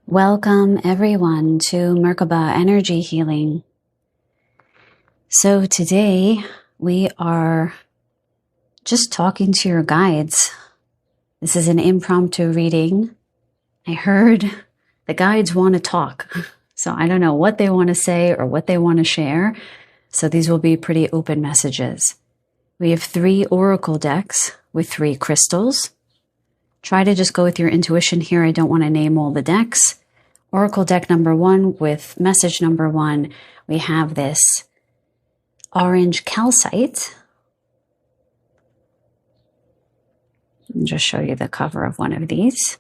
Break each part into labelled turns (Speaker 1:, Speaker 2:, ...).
Speaker 1: Welcome everyone to Merkaba Energy Healing. So today we are just talking to your guides. This is an impromptu reading. I heard the guides want to talk. So I don't know what they want to say or what they want to share. So these will be pretty open messages. We have 3 oracle decks with 3 crystals. Try to just go with your intuition here. I don't want to name all the decks. Oracle deck number 1 with message number 1, we have this orange calcite. I'll just show you the cover of one of these.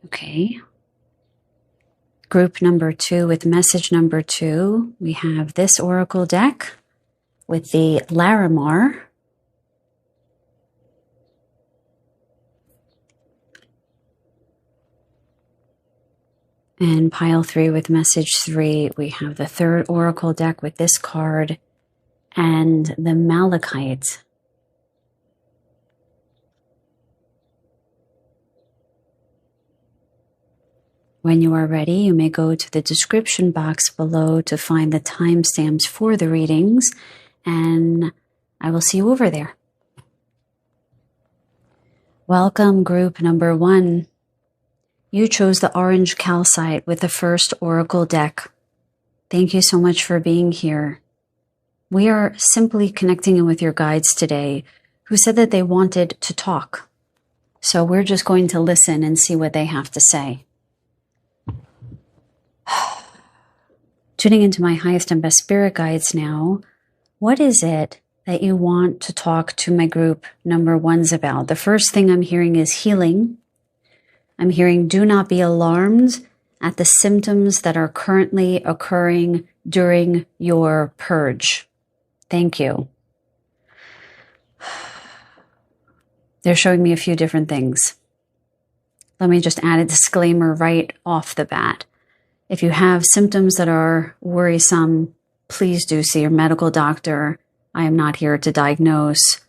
Speaker 1: Okay. Group number 2 with message number 2, we have this oracle deck with the Larimar. And pile 3 with message 3, we have the 3rd oracle deck with this card and the Malachite. When you are ready, you may go to the description box below to find the timestamps for the readings, and I will see you over there. Welcome, group number 1. You chose the orange calcite with the first oracle deck. Thank you so much for being here. We are simply connecting in with your guides today who said that they wanted to talk. So we're just going to listen and see what they have to say. Tuning into my highest and best spirit guides now, what is it that you want to talk to my group number 1s about? The first thing I'm hearing is healing. I'm hearing do not be alarmed at the symptoms that are currently occurring during your purge. Thank you. They're showing me a few different things. Let me just add a disclaimer right off the bat. If you have symptoms that are worrisome, please do see your medical doctor. I am not here to diagnose,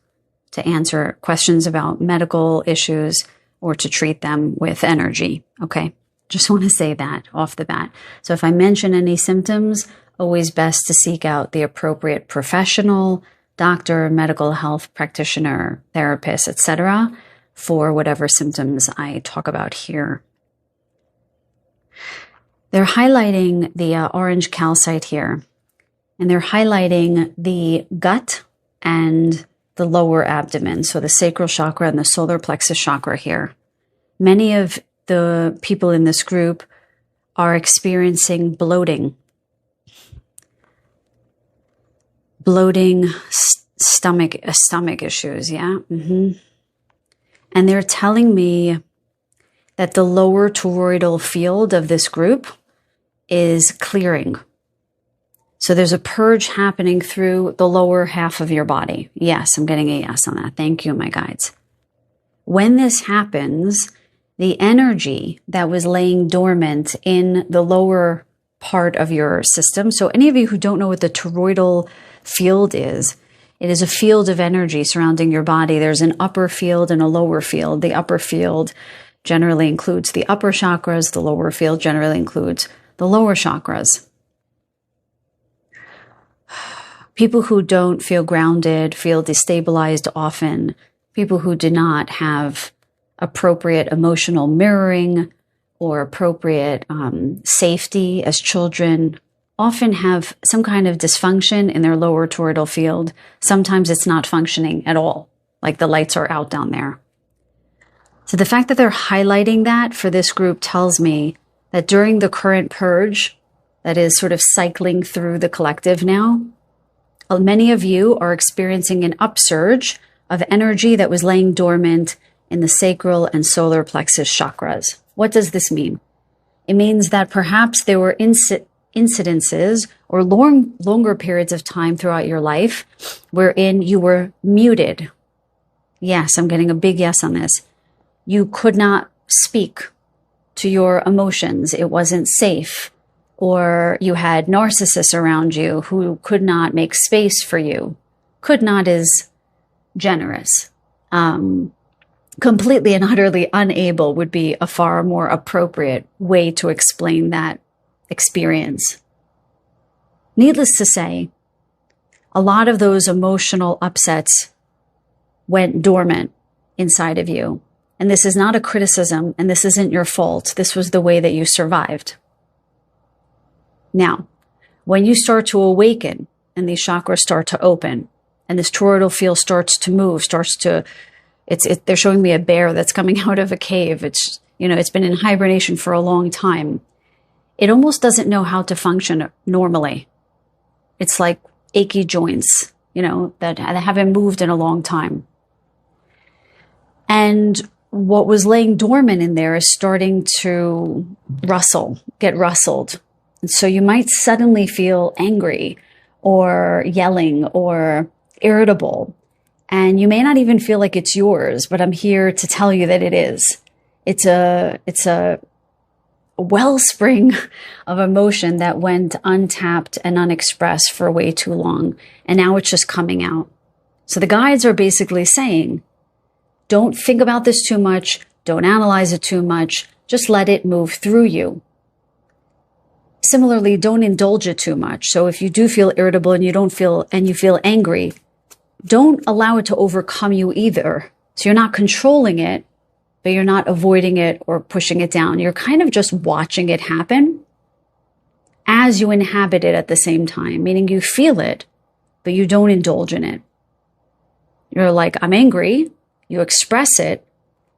Speaker 1: to answer questions about medical issues, or to treat them with energy, okay? Just want to say that off the bat. So if I mention any symptoms, always best to seek out the appropriate professional, doctor, medical health practitioner, therapist, etc., for whatever symptoms I talk about here. They're highlighting the orange calcite here, and they're highlighting the gut and the lower abdomen, so the sacral chakra and the solar plexus chakra here. Many of the people in this group are experiencing bloating. Stomach issues, yeah? And they're telling me that the lower toroidal field of this group is clearing. So there's a purge happening through the lower half of your body. Yes, I'm getting a yes on that. Thank you, my guides. When this happens, the energy that was laying dormant in the lower part of your system. So any of you who don't know what the toroidal field is, it is a field of energy surrounding your body. There's an upper field and a lower field. The upper field generally includes the upper chakras. The lower field generally includes the lower chakras. People who don't feel grounded, feel destabilized often. People who do not have appropriate emotional mirroring or appropriate safety as children often have some kind of dysfunction in their lower toroidal field. Sometimes it's not functioning at all, like the lights are out down there. So the fact that they're highlighting that for this group tells me that during the current purge that is sort of cycling through the collective now, many of you are experiencing an upsurge of energy that was laying dormant in the sacral and solar plexus chakras. What does this mean? It means that perhaps there were incidences or longer periods of time throughout your life wherein you were muted. Yes, I'm getting a big yes on this. You could not speak to your emotions. It wasn't safe. Or you had narcissists around you who could not make space for you, Could not is generous. Completely and utterly unable would be a far more appropriate way to explain that experience. Needless to say, a lot of those emotional upsets went dormant inside of you. And this is not a criticism, and this isn't your fault. This was the way that you survived. Now, when you start to awaken and these chakras start to open and this toroidal field starts to move, they're showing me a bear that's coming out of a cave. It's been in hibernation for a long time. It almost doesn't know how to function normally. It's like achy joints, that haven't moved in a long time. And what was laying dormant in there is starting to get rustled. And so you might suddenly feel angry or yelling or irritable. And you may not even feel like it's yours, but I'm here to tell you that it is. It's a wellspring of emotion that went untapped and unexpressed for way too long. And now it's just coming out. So the guides are basically saying, don't think about this too much. Don't analyze it too much. Just let it move through you. Similarly, don't indulge it too much. So if you do feel irritable and you feel angry, don't allow it to overcome you either. So you're not controlling it, but you're not avoiding it or pushing it down. You're kind of just watching it happen as you inhabit it at the same time, meaning you feel it, but you don't indulge in it. You're like, I'm angry. You express it,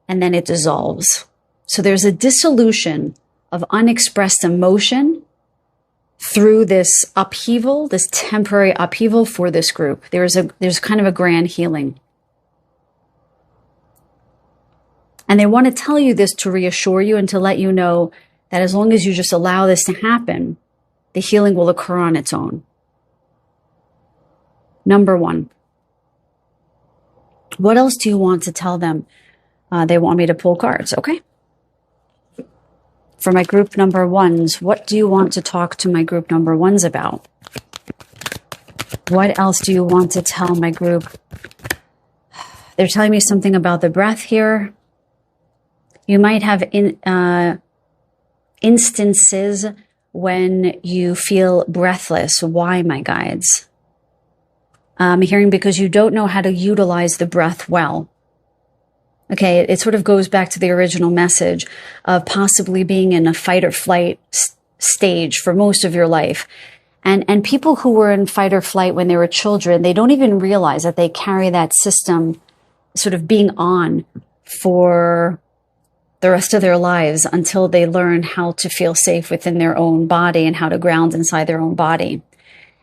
Speaker 1: and then it dissolves. So there's a dissolution of unexpressed emotion through this upheaval, this temporary upheaval for this group. There's kind of a grand healing. And they want to tell you this to reassure you and to let you know that as long as you just allow this to happen, the healing will occur on its own. Number 1. What else do you want to tell them? They want me to pull cards. Okay. For my group number 1s, what do you want to talk to my group number 1s about? What else do you want to tell my group? They're telling me something about the breath here. You might have instances when you feel breathless. Why, my guides? I'm hearing because you don't know how to utilize the breath well. Okay, it sort of goes back to the original message of possibly being in a fight or flight stage for most of your life. And people who were in fight or flight when they were children, they don't even realize that they carry that system sort of being on for the rest of their lives until they learn how to feel safe within their own body and how to ground inside their own body.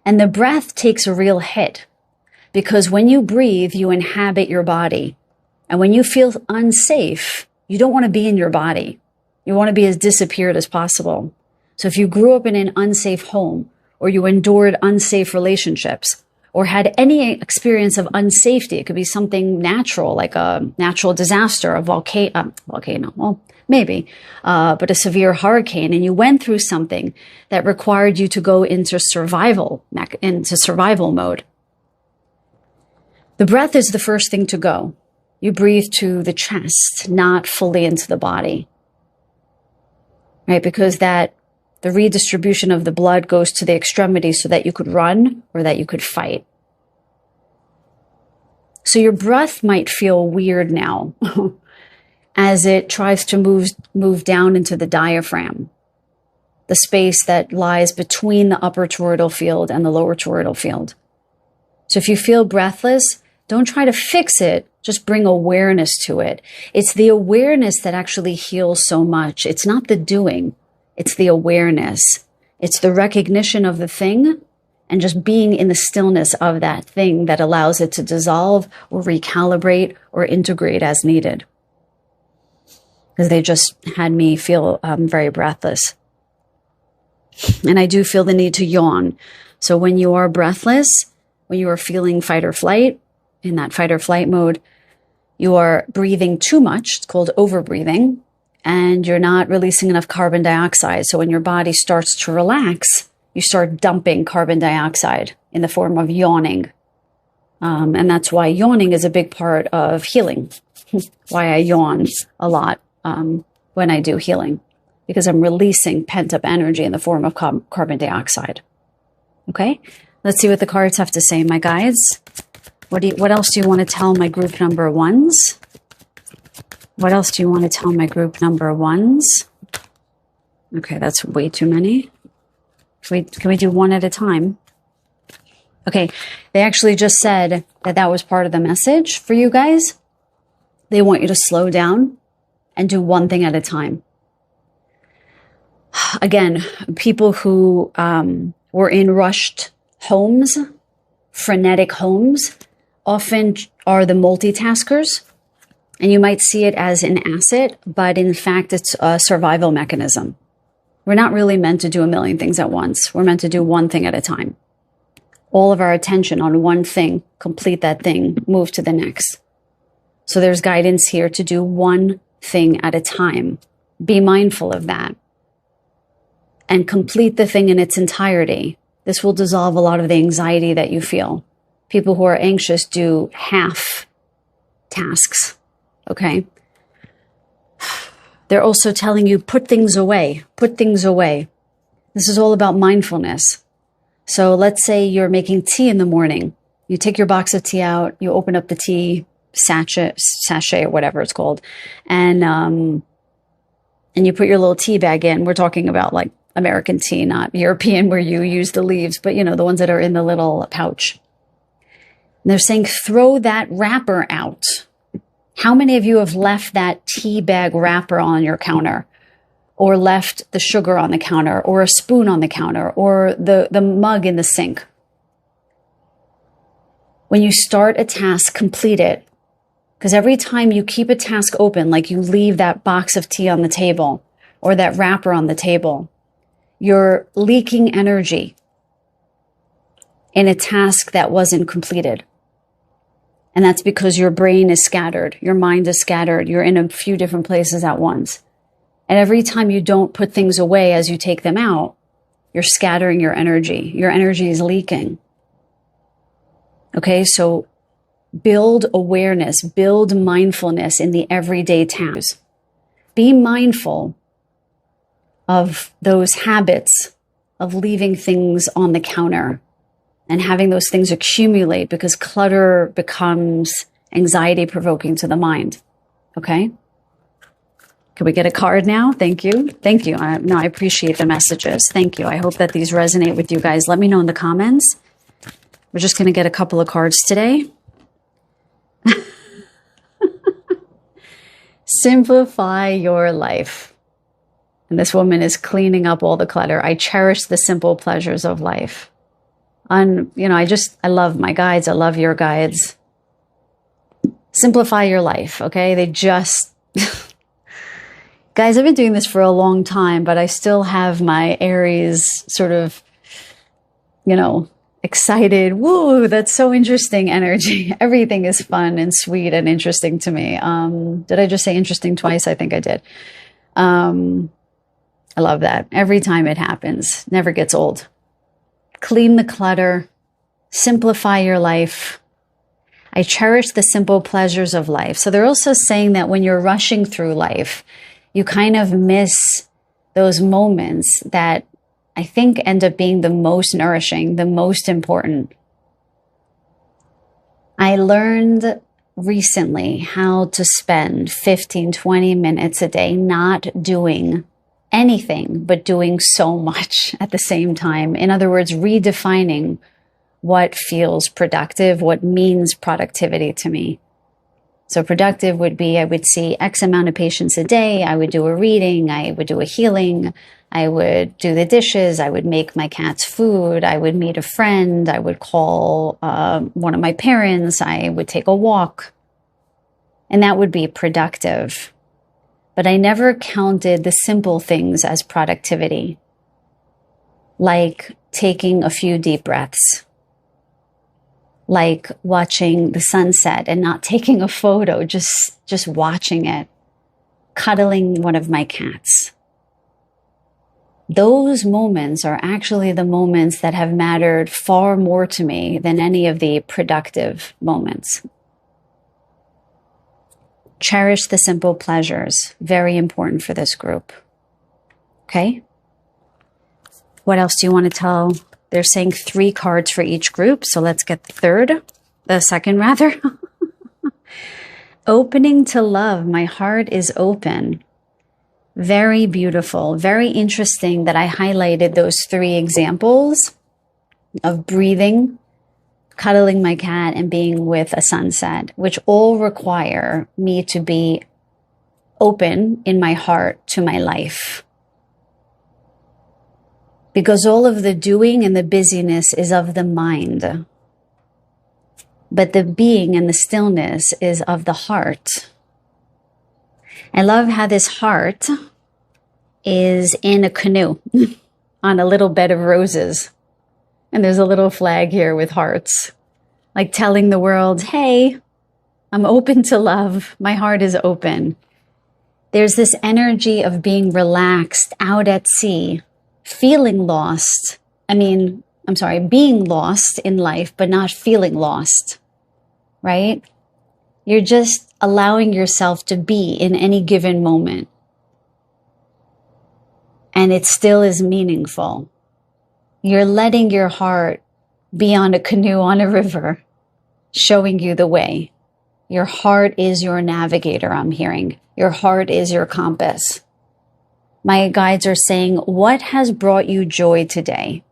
Speaker 1: And the breath takes a real hit because when you breathe, you inhabit your body. And when you feel unsafe, you don't want to be in your body. You want to be as disappeared as possible. So if you grew up in an unsafe home, or you endured unsafe relationships, or had any experience of unsafety, it could be something natural, like a natural disaster, a volcano, well, maybe, but a severe hurricane, and you went through something that required you to go into survival mode. The breath is the first thing to go. You breathe to the chest, not fully into the body, right? Because the redistribution of the blood goes to the extremities so that you could run or that you could fight. So your breath might feel weird now as it tries to move down into the diaphragm, the space that lies between the upper toroidal field and the lower toroidal field. So if you feel breathless, don't try to fix it. Just bring awareness to it. It's the awareness that actually heals so much. It's not the doing. It's the awareness. It's the recognition of the thing and just being in the stillness of that thing that allows it to dissolve or recalibrate or integrate as needed. Because they just had me feel very breathless. And I do feel the need to yawn. So when you are breathless, when you are feeling fight or flight, in that fight or flight mode, you are breathing too much. It's called overbreathing. And you're not releasing enough carbon dioxide. So when your body starts to relax, you start dumping carbon dioxide in the form of yawning. And that's why yawning is a big part of healing. Why I yawn a lot when I do healing, because I'm releasing pent-up energy in the form of carbon dioxide. Okay, let's see what the cards have to say, my guides. What else do you want to tell my group number ones? What else do you want to tell my group number ones? Okay, that's way too many. Can we do one at a time? Okay, they actually just said that was part of the message for you guys. They want you to slow down and do one thing at a time. Again, people who were in rushed homes, frenetic homes, often are the multitaskers. And you might see it as an asset, but in fact, it's a survival mechanism. We're not really meant to do a million things at once. We're meant to do one thing at a time. All of our attention on one thing, complete that thing, move to the next. So there's guidance here to do one thing at a time. Be mindful of that. And complete the thing in its entirety. This will dissolve a lot of the anxiety that you feel. People who are anxious do half tasks, okay? They're also telling you, put things away, put things away. This is all about mindfulness. So let's say you're making tea in the morning. You take your box of tea out, you open up the tea sachet or whatever it's called, and you put your little tea bag in. We're talking about like American tea, not European where you use the leaves, but you know, the ones that are in the little pouch. And they're saying, throw that wrapper out. How many of you have left that tea bag wrapper on your counter, or left the sugar on the counter, or a spoon on the counter, or the mug in the sink? When you start a task, complete it. Because every time you keep a task open, like you leave that box of tea on the table or that wrapper on the table, you're leaking energy in a task that wasn't completed. And that's because your brain is scattered. Your mind is scattered. You're in a few different places at once. And every time you don't put things away as you take them out, you're scattering your energy. Your energy is leaking. Okay, so build awareness, build mindfulness in the everyday tasks. Be mindful of those habits of leaving things on the counter and having those things accumulate, because clutter becomes anxiety provoking to the mind. Okay? Can we get a card now? Thank you. Thank you. I appreciate the messages. Thank you. I hope that these resonate with you guys. Let me know in the comments. We're just going to get a couple of cards today. Simplify your life. And this woman is cleaning up all the clutter. I cherish the simple pleasures of life. And, you know, I love my guides. I love your guides. Simplify your life, okay? They just... Guys, I've been doing this for a long time, but I still have my Aries sort of, you know, excited, woo, that's so interesting energy. Everything is fun and sweet and interesting to me. Did I just say interesting twice? I think I did. I love that. Every time it happens, never gets old. Clean the clutter, simplify your life. I cherish the simple pleasures of life. So they're also saying that when you're rushing through life, you kind of miss those moments that I think end up being the most nourishing, the most important. I learned recently how to spend 15, 20 minutes a day not doing anything, but doing so much at the same time. In other words, redefining what feels productive, what means productivity to me. So productive would be, I would see X amount of patients a day. I would do a reading. I would do a healing. I would do the dishes. I would make my cat's food. I would meet a friend. I would call one of my parents. I would take a walk. And that would be productive. But I never counted the simple things as productivity, like taking a few deep breaths, like watching the sunset and not taking a photo, just watching it, cuddling one of my cats, those moments are actually the moments that have mattered far more to me than any of the productive moments. Cherish the simple pleasures. Very important for this group. Okay? What else do you want to tell? They're saying 3 cards for each group, so let's get the second rather. Opening to love. My heart is open. Very beautiful. Very interesting that I highlighted those 3 examples of breathing, cuddling my cat, and being with a sunset, which all require me to be open in my heart to my life. Because all of the doing and the busyness is of the mind. But the being and the stillness is of the heart. I love how this heart is in a canoe on a little bed of roses. And there's a little flag here with hearts, like telling the world, hey, I'm open to love. My heart is open. There's this energy of being relaxed out at sea, feeling lost. Being lost in life, but not feeling lost, right? You're just allowing yourself to be in any given moment. And it still is meaningful. You're letting your heart be on a canoe on a river, showing you the way. Your heart is your navigator, I'm hearing. Your heart is your compass. My guides are saying, what has brought you joy today?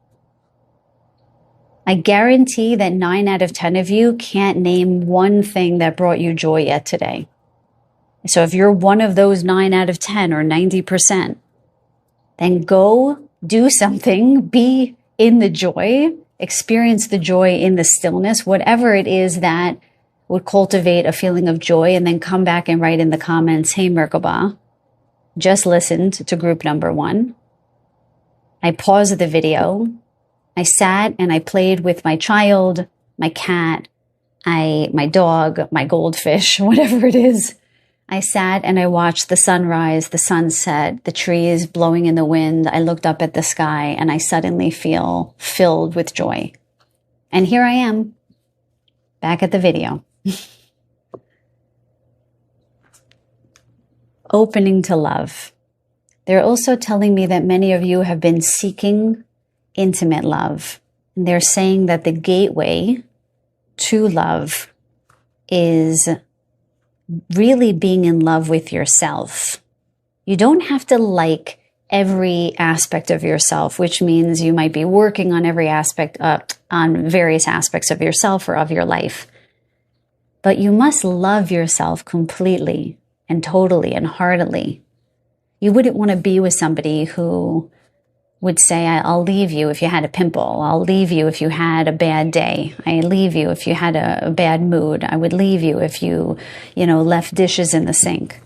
Speaker 1: I guarantee that 9 out of 10 of you can't name one thing that brought you joy yet today. So if you're one of those 9 out of 10 or 90%, then go do something, be in the joy, experience the joy in the stillness, whatever it is that would cultivate a feeling of joy, and then come back and write in the comments, hey, Merkaba, just listened to group number 1. I paused the video. I sat and I played with my child, my cat, my dog, my goldfish, whatever it is. I sat and I watched the sunrise, the sunset, the trees blowing in the wind. I looked up at the sky and I suddenly feel filled with joy. And here I am, back at the video. Opening to love. They're also telling me that many of you have been seeking intimate love. And they're saying that the gateway to love is really being in love with yourself. You don't have to like every aspect of yourself, which means you might be working on every aspect, on various aspects of yourself or of your life. But you must love yourself completely and totally and heartily. You wouldn't want to be with somebody who would say, I'll leave you if you had a pimple. I'll leave you if you had a bad day. I leave you if you had a bad mood. I would leave you if you left dishes in the sink.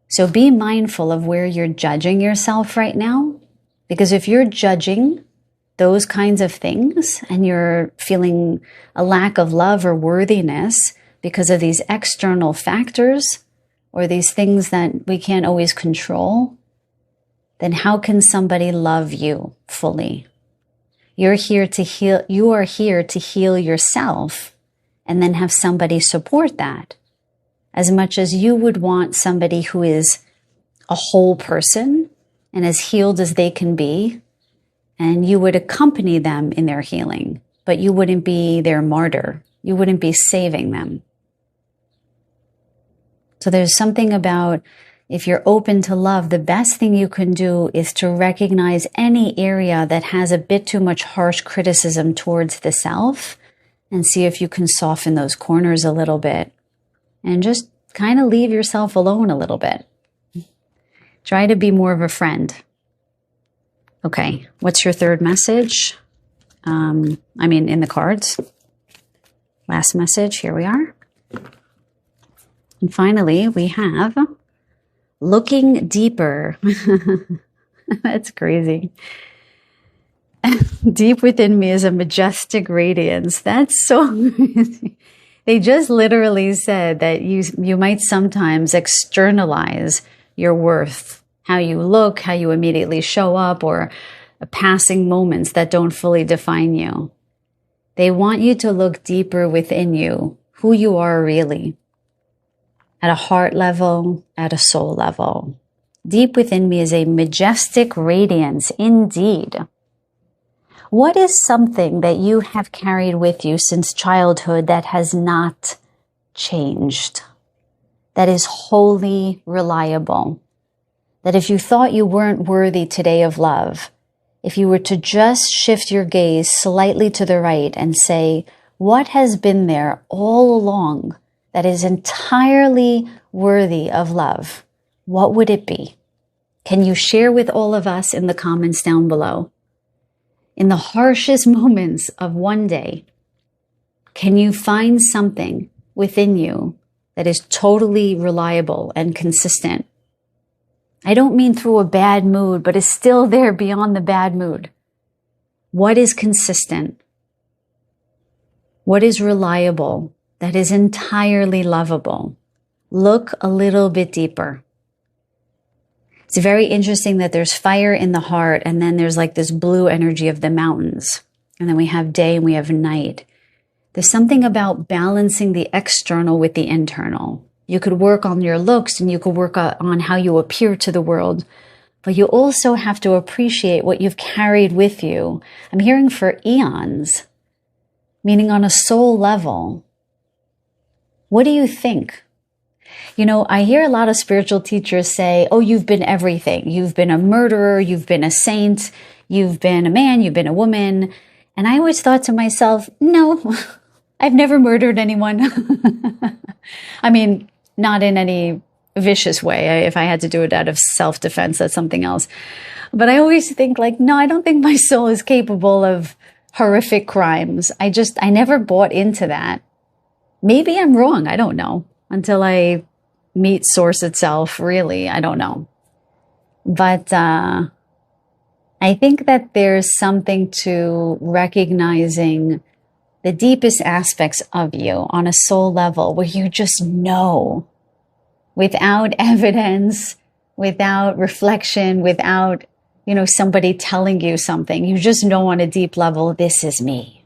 Speaker 1: So be mindful of where you're judging yourself right now. Because if you're judging those kinds of things and you're feeling a lack of love or worthiness because of these external factors or these things that we can't always control, then how can somebody love you fully? You're here to heal. You are here to heal yourself and then have somebody support that. As much as you would want somebody who is a whole person and as healed as they can be, and you would accompany them in their healing, but you wouldn't be their martyr. You wouldn't be saving them. So there's something about, if you're open to love, the best thing you can do is to recognize any area that has a bit too much harsh criticism towards the self and see if you can soften those corners a little bit and just kind of leave yourself alone a little bit. Try to be more of a friend. Okay, what's your third message? In the cards. Last message, here we are. And finally, we have looking deeper. That's crazy. Deep within me is a majestic radiance. That's so crazy. They just literally said that you might sometimes externalize your worth how you look, how you immediately show up, or passing moments that don't fully define you. They want you to look deeper within you, who you are really, at a heart level, at a soul level. Deep within me is a majestic radiance indeed. What is something that you have carried with you since childhood that has not changed? That is wholly reliable? That if you thought you weren't worthy today of love, if you were to just shift your gaze slightly to the right and say, what has been there all along that is entirely worthy of love, what would it be? Can you share with all of us in the comments down below? In the harshest moments of one day, can you find something within you that is totally reliable and consistent? I don't mean through a bad mood, but is still there beyond the bad mood. What is consistent? What is reliable? That is entirely lovable. Look a little bit deeper. It's very interesting that there's fire in the heart, and then there's like this blue energy of the mountains. And then we have day and we have night. There's something about balancing the external with the internal. You could work on your looks and you could work on how you appear to the world, but you also have to appreciate what you've carried with you. I'm hearing for eons, meaning on a soul level. What do you think? You know, I hear a lot of spiritual teachers say, oh, you've been everything. You've been a murderer. You've been a saint. You've been a man. You've been a woman. And I always thought to myself, no, I've never murdered anyone. I mean, not in any vicious way. If I had to do it out of self-defense, that's something else. But I always think like, no, I don't think my soul is capable of horrific crimes. I never bought into that. Maybe I'm wrong. I don't know. Until I meet source itself, really, I don't know. But I think that there's something to recognizing the deepest aspects of you on a soul level where you just know without evidence, without reflection, without, somebody telling you something. You just know on a deep level, this is me.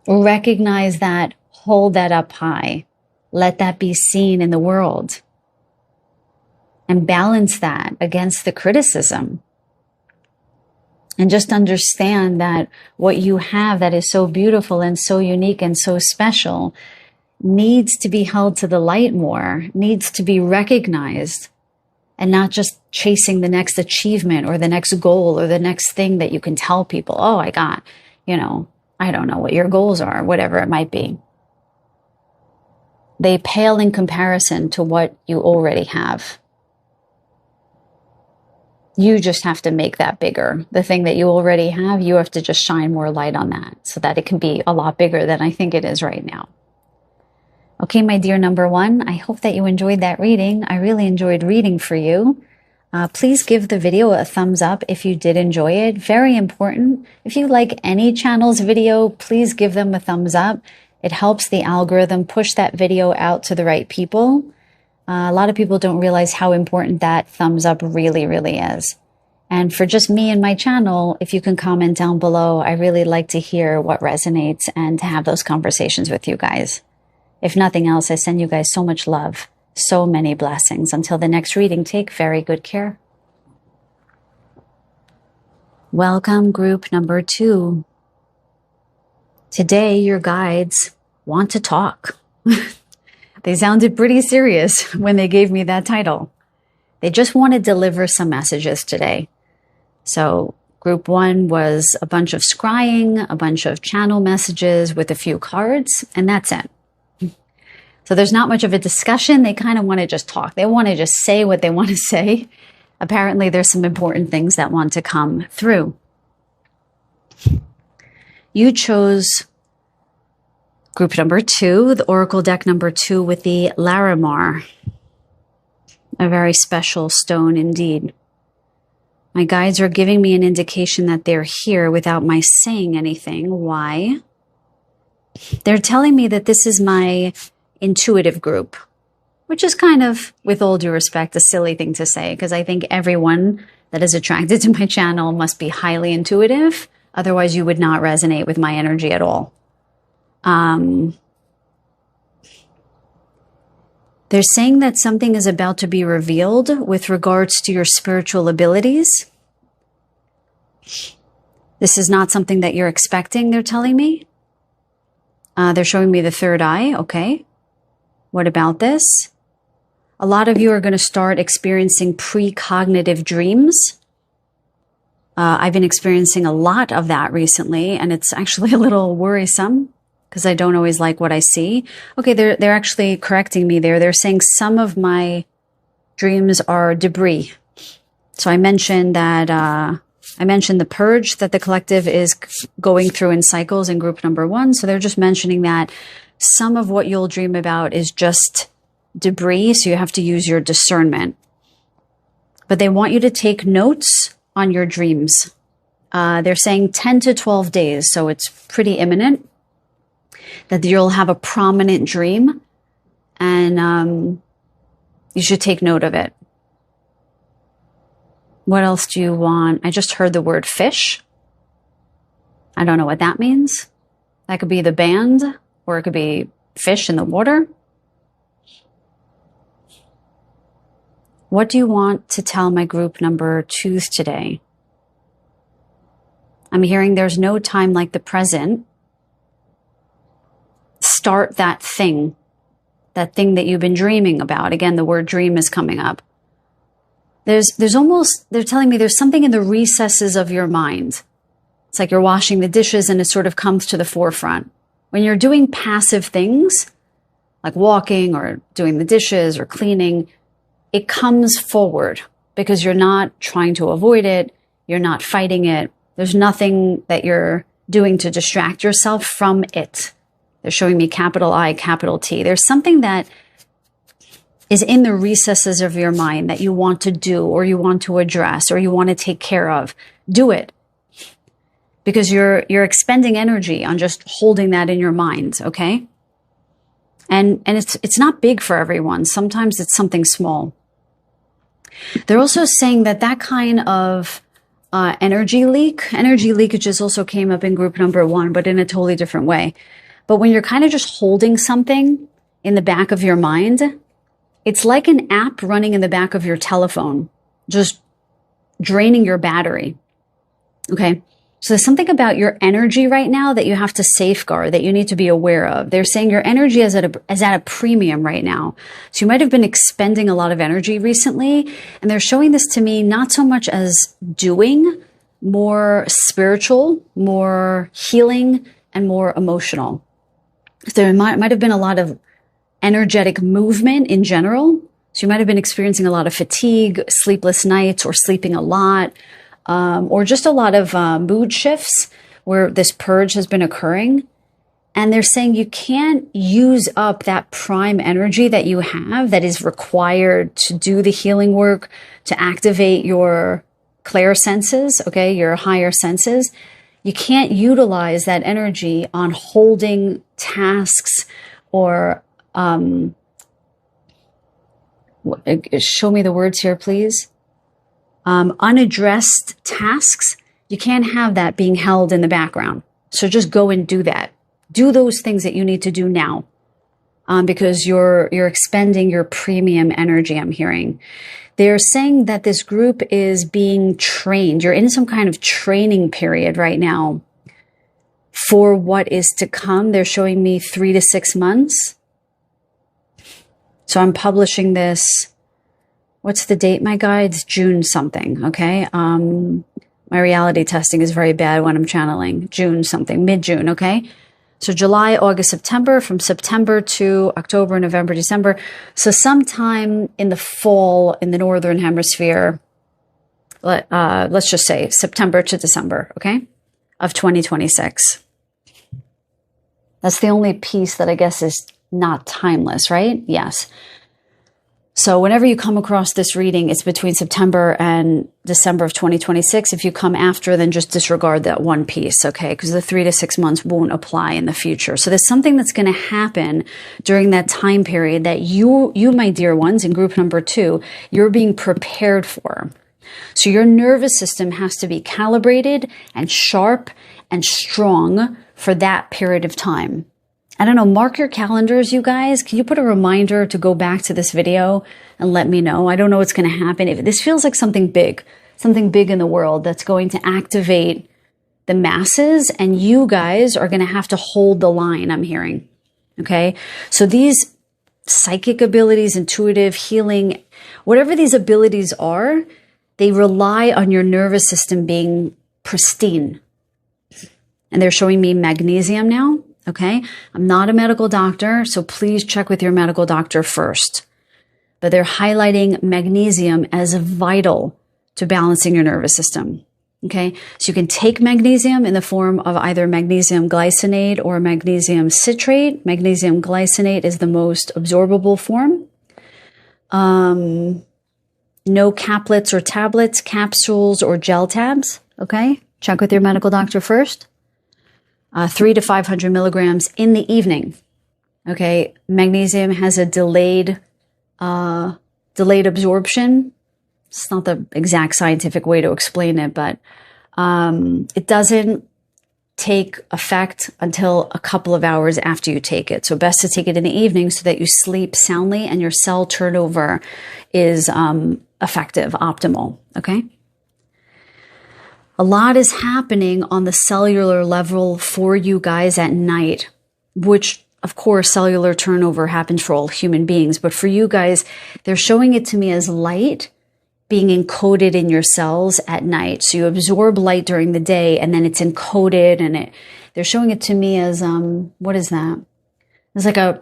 Speaker 1: Recognize that, hold that up high. Let that be seen in the world. And balance that against the criticism. And just understand that what you have that is so beautiful and so unique and so special needs to be held to the light more, needs to be recognized, and not just chasing the next achievement or the next goal or the next thing that you can tell people, oh, I got, I don't know what your goals are, whatever it might be. They pale in comparison to what you already have. You just have to make that bigger. The thing that you already have, you have to just shine more light on that so that it can be a lot bigger than I think it is right now. Okay, my dear number one, I hope that you enjoyed that reading. I really enjoyed reading for you. Please give the video a thumbs up if you did enjoy it. Very important. If you like any channel's video, please give them a thumbs up. It helps the algorithm push that video out to the right people. A lot of people don't realize how important that thumbs up really, really is. And for just me and my channel, if you can comment down below, I really like to hear what resonates and to have those conversations with you guys. If nothing else, I send you guys so much love, so many blessings. Until the next reading, take very good care. Welcome, group number 2. Today, your guides want to talk. They sounded pretty serious when they gave me that title. They just want to deliver some messages today. So group 1 was a bunch of scrying, a bunch of channel messages with a few cards, and that's it. So there's not much of a discussion. They kind of want to just talk. They want to just say what they want to say. Apparently, there's some important things that want to come through. You chose group number 2, the Oracle deck number 2 with the Larimar. A very special stone indeed. My guides are giving me an indication that they're here without my saying anything. Why? They're telling me that this is my intuitive group. which is kind of, with all due respect, a silly thing to say, because I think everyone that is attracted to my channel must be highly intuitive. Otherwise, you would not resonate with my energy at all. They're saying that something is about to be revealed with regards to your spiritual abilities. This is not something that you're expecting, they're telling me. They're showing me the third eye. Okay. What about this? A lot of you are going to start experiencing precognitive dreams. I've been experiencing a lot of that recently, and it's actually a little worrisome because I don't always like what I see. Okay, they're actually correcting me there. They're saying some of my dreams are debris. So I mentioned that I mentioned the purge that the collective is going through in cycles in group number 1. So they're just mentioning that some of what you'll dream about is just debris. So you have to use your discernment. But they want you to take notes on your dreams. They're saying 10 to 12 days. So it's pretty imminent that you'll have a prominent dream, and you should take note of it. What else do you want? I just heard the word fish. I don't know what that means. That could be the band, or it could be fish in the water. What do you want to tell my group number 2s today? I'm hearing there's no time like the present. Start that thing that you've been dreaming about. Again, the word dream is coming up. There's almost, they're telling me there's something in the recesses of your mind. It's like you're washing the dishes and it sort of comes to the forefront. When you're doing passive things, like walking or doing the dishes or cleaning, it comes forward because you're not trying to avoid it. You're not fighting it. There's nothing that you're doing to distract yourself from it. They're showing me capital I, capital T. There's something that is in the recesses of your mind that you want to do, or you want to address, or you want to take care of. Do it. Because you're expending energy on just holding that in your mind, okay? And it's not big for everyone. Sometimes it's something small. They're also saying that kind of energy leakages also came up in group number 1, but in a totally different way. But when you're kind of just holding something in the back of your mind, it's like an app running in the back of your telephone, just draining your battery. Okay. So there's something about your energy right now that you have to safeguard, that you need to be aware of. They're saying your energy is at a premium right now. So you might have been expending a lot of energy recently. And they're showing this to me not so much as doing, more spiritual, more healing, and more emotional. There might have been a lot of energetic movement in general. So you might have been experiencing a lot of fatigue, sleepless nights, or sleeping a lot, or just a lot of mood shifts where this purge has been occurring. And they're saying you can't use up that prime energy that you have that is required to do the healing work, to activate your clairsenses, okay, your higher senses. You can't utilize that energy on holding tasks or show me the words here, please. Unaddressed tasks. You can't have that being held in the background. So just go and do that. Do those things that you need to do now, because you're expending your premium energy, I'm hearing. They're saying that this group is being trained. You're in some kind of training period right now for what is to come. They're showing me 3 to 6 months. So I'm publishing this. What's the date, my guides? June something, okay? My reality testing is very bad when I'm channeling. June something, mid-June, okay? So July, August, September, from September to October, November, December. So sometime in the fall in the Northern Hemisphere, let's just say September to December, okay, of 2026. That's the only piece that I guess is not timeless, right? Yes. So whenever you come across this reading, it's between September and December of 2026. If you come after, then just disregard that one piece, okay? Because the 3 to 6 months won't apply in the future. So there's something that's going to happen during that time period that you, my dear ones, in group number 2, you're being prepared for. So your nervous system has to be calibrated and sharp and strong for that period of time. I don't know, mark your calendars, you guys. Can you put a reminder to go back to this video and let me know? I don't know what's going to happen. If this feels like something big in the world that's going to activate the masses, and you guys are going to have to hold the line, I'm hearing. Okay? So these psychic abilities, intuitive, healing, whatever these abilities are, they rely on your nervous system being pristine. And they're showing me magnesium now. Okay, I'm not a medical doctor, so please check with your medical doctor first. But they're highlighting magnesium as vital to balancing your nervous system. Okay, so you can take magnesium in the form of either magnesium glycinate or magnesium citrate. Magnesium glycinate is the most absorbable form. No caplets or tablets, capsules or gel tabs. Okay, check with your medical doctor first. 3 to 500 milligrams in the evening. Okay, magnesium has a delayed absorption. It's not the exact scientific way to explain it, but it doesn't take effect until a couple of hours after you take it. So best to take it in the evening so that you sleep soundly and your cell turnover is effective, optimal. Okay. A lot is happening on the cellular level for you guys at night, which, of course, cellular turnover happens for all human beings. But for you guys, they're showing it to me as light being encoded in your cells at night. So you absorb light during the day, and then it's encoded, and they're showing it to me as, what is that? It's like a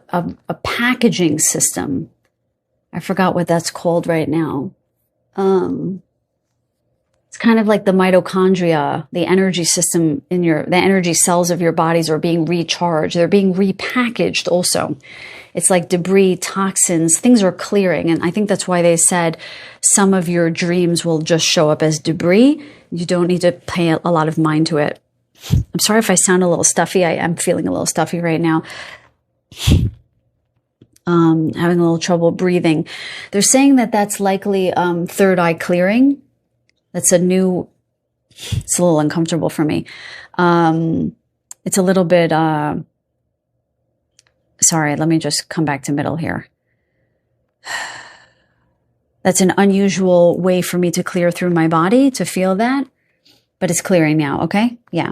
Speaker 1: packaging system. I forgot what that's called right now. It's kind of like the mitochondria, the energy system in the energy cells of your bodies are being recharged. They're being repackaged also. It's like debris, toxins, things are clearing. And I think that's why they said some of your dreams will just show up as debris. You don't need to pay a lot of mind to it. I'm sorry if I sound a little stuffy. I am feeling a little stuffy right now. Having a little trouble breathing. They're saying that that's likely third eye clearing. It's a little uncomfortable for me. It's a little bit, sorry, let me just come back to middle here. That's an unusual way for me to clear through my body to feel that, but it's clearing now, okay? Yeah.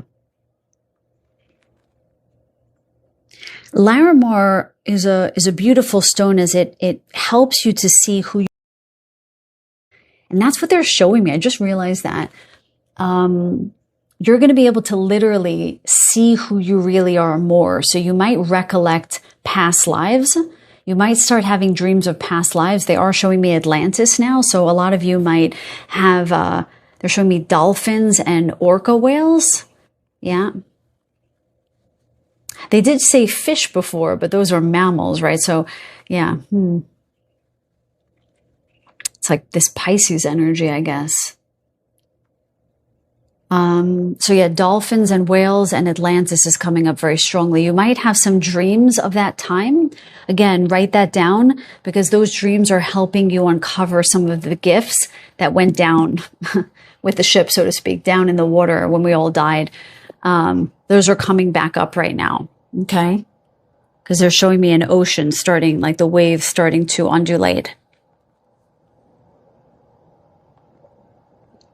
Speaker 1: Larimar is a beautiful stone as it helps you to see who you are. And that's what they're showing me. I just realized that. You're going to be able to literally see who you really are more. So you might recollect past lives. You might start having dreams of past lives. They are showing me Atlantis now. So a lot of you might have, they're showing me dolphins and orca whales. Yeah. They did say fish before, but those are mammals, right? So yeah. It's like this Pisces energy, I guess. So yeah, dolphins and whales and Atlantis is coming up very strongly. You might have some dreams of that time. Again, write that down because those dreams are helping you uncover some of the gifts that went down with the ship, so to speak, down in the water when we all died. Those are coming back up right now. Okay. Because they're showing me an ocean starting, like the waves starting to undulate.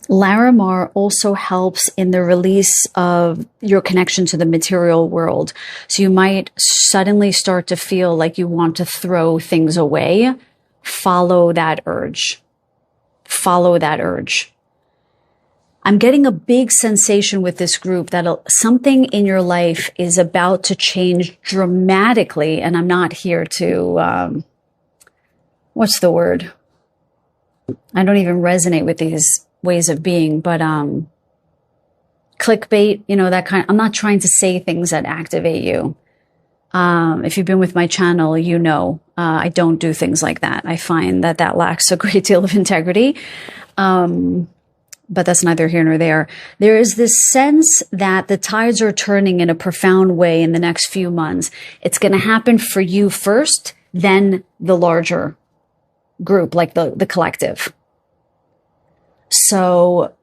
Speaker 1: Larimar also helps in the release of your connection to the material world. So you might suddenly start to feel like you want to throw things away. Follow that urge. Follow that urge. I'm getting a big sensation with this group that something in your life is about to change dramatically. And I'm not here to, what's the word? I don't even resonate with these ways of being, but clickbait, you know, that kind. I'm not trying to say things that activate you. If you've been with my channel, you know I don't do things like that. I find that that lacks a great deal of integrity. But that's neither here nor there. There is this sense that the tides are turning in a profound way in the next few months. It's going to happen for you first, then the larger group, like the collective. So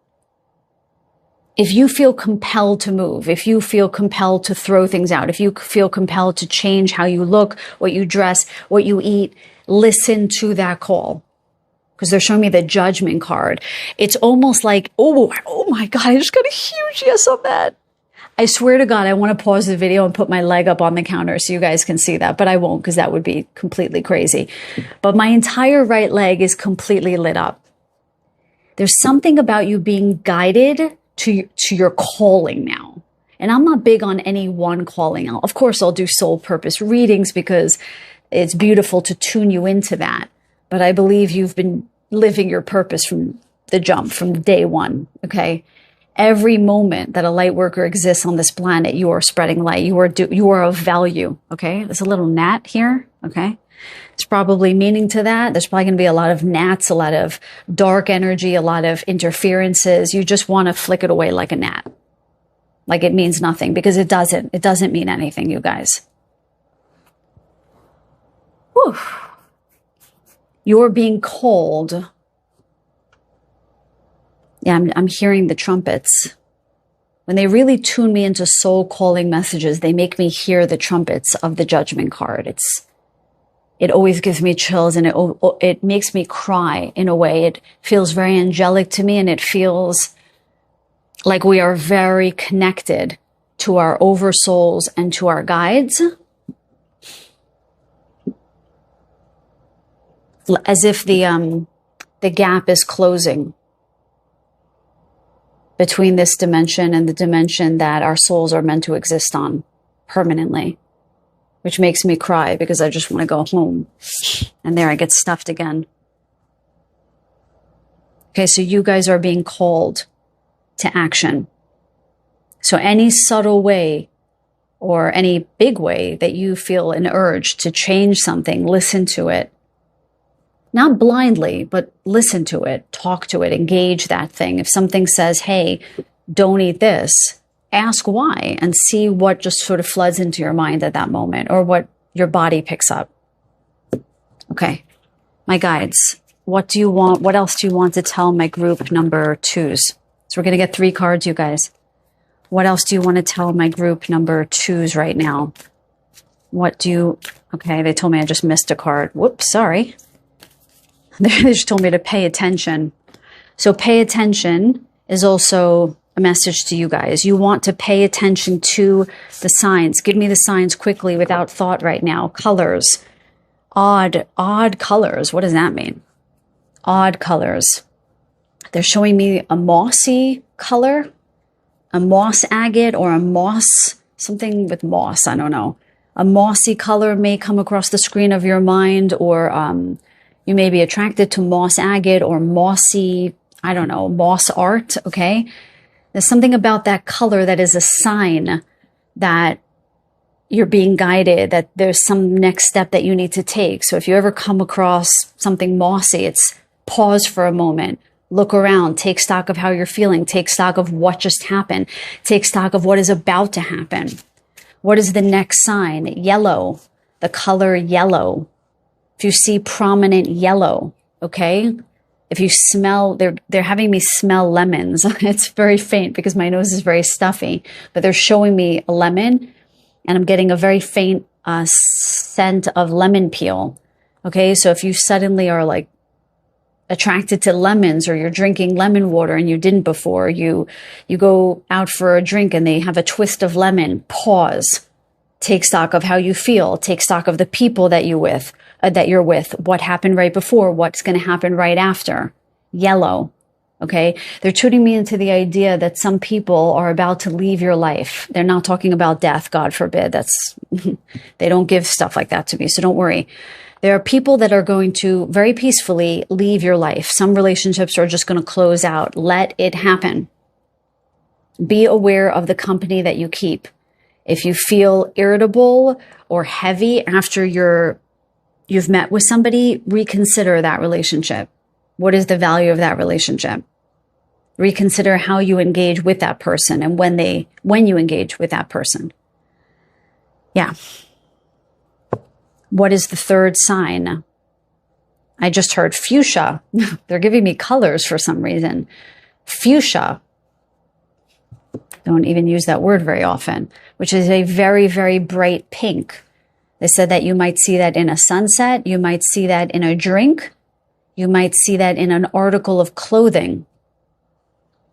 Speaker 1: if you feel compelled to move, if you feel compelled to throw things out, if you feel compelled to change how you look, what you dress, what you eat, listen to that call. Because they're showing me the judgment card. It's almost like, oh my God, I just got a huge yes on that. I swear to God, I want to pause the video and put my leg up on the counter so you guys can see that, but I won't because that would be completely crazy. But my entire right leg is completely lit up. There's something about you being guided to your calling now. And I'm not big on any one calling. Of course, I'll do soul purpose readings because it's beautiful to tune you into that. But I believe you've been living your purpose from the jump, from day one, okay? Every moment that a light worker exists on this planet, you are spreading light. You are of value, okay? There's a little gnat here, okay? It's probably meaning to that. There's probably going to be a lot of gnats, a lot of dark energy, a lot of interferences. You just want to flick it away like a gnat. Like it means nothing, because it doesn't. It doesn't mean anything, you guys. Whew. You're being called. Yeah, I'm hearing the trumpets. When they really tune me into soul calling messages, they make me hear the trumpets of the judgment card. It always gives me chills, and it makes me cry in a way. It feels very angelic to me, and it feels like we are very connected to our oversouls and to our guides. As if the gap is closing between this dimension and the dimension that our souls are meant to exist on permanently, which makes me cry because I just want to go home. And there I get stuffed again. Okay, so you guys are being called to action. So any subtle way or any big way that you feel an urge to change something, listen to it. Not blindly, but listen to it, talk to it, engage that thing. If something says, hey, don't eat this, ask why and see what just sort of floods into your mind at that moment or what your body picks up. Okay, my guides, what do you want? What else do you want to tell my group number 2s? So we're going to get 3 cards, you guys. What else do you want to tell my group number 2s right now? Okay, they told me I just missed a card. Whoops, sorry. They just told me to pay attention. So pay attention is also a message to you guys. You want to pay attention to the signs. Give me the signs quickly without thought right now. Colors. Odd colors. What does that mean? Odd colors. They're showing me a mossy color, a moss agate or a moss, something with moss. I don't know. A mossy color may come across the screen of your mind, or you may be attracted to moss agate or mossy, I don't know, moss art, okay? There's something about that color that is a sign that you're being guided, that there's some next step that you need to take. So if you ever come across something mossy, it's pause for a moment, look around, take stock of how you're feeling, take stock of what just happened, take stock of what is about to happen. What is the next sign? Yellow, the color yellow. If you see prominent yellow, okay? If you smell, they're having me smell lemons. It's very faint because my nose is very stuffy, but they're showing me a lemon, and I'm getting a very faint scent of lemon peel, okay? So if you suddenly are like attracted to lemons, or you're drinking lemon water and you didn't before, you go out for a drink and they have a twist of lemon, pause, take stock of how you feel, take stock of the people that you're with, what happened right before, what's going to happen right after. Yellow. Okay. They're tuning me into the idea that some people are about to leave your life. They're not talking about death, God forbid. They don't give stuff like that to me. So don't worry. There are people that are going to very peacefully leave your life. Some relationships are just going to close out. Let it happen. Be aware of the company that you keep. If you feel irritable or heavy after you've met with somebody, reconsider that relationship. What is the value of that relationship? Reconsider how you engage with that person and when you engage with that person. Yeah. What is the third sign? I just heard fuchsia. They're giving me colors for some reason. Fuchsia. Don't even use that word very often, which is a very, very bright pink. They said that you might see that in a sunset. You might see that in a drink. You might see that in an article of clothing.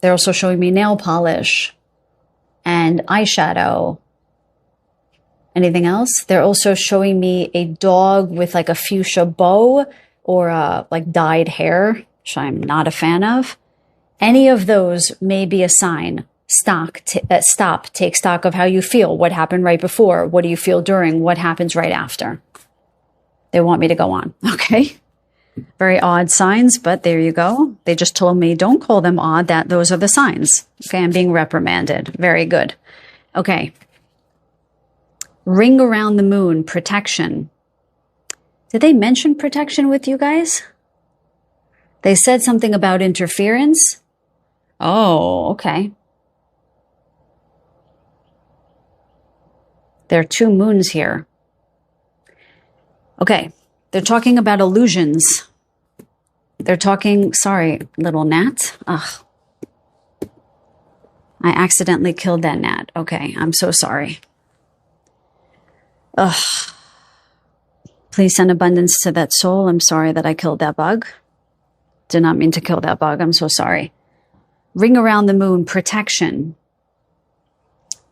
Speaker 1: They're also showing me nail polish and eyeshadow. Anything else? They're also showing me a dog with like a fuchsia bow or like dyed hair, which I'm not a fan of. Any of those may be a sign. Stop, take stock of how you feel. What happened right before? What do you feel during? What happens right after? They want me to go on. Okay. Very odd signs, but there you go. They just told me don't call them odd, that those are the signs. Okay, I'm being reprimanded. Very good. Okay. Ring around the moon, protection. Did they mention protection with you guys? They said something about interference. Oh, okay. There are two moons here. Okay. They're talking about illusions. They're talking, sorry, little gnat. Ugh. I accidentally killed that gnat. Okay. I'm so sorry. Ugh. Please send abundance to that soul. I'm sorry that I killed that bug. Did not mean to kill that bug. I'm so sorry. Ring around the moon, protection.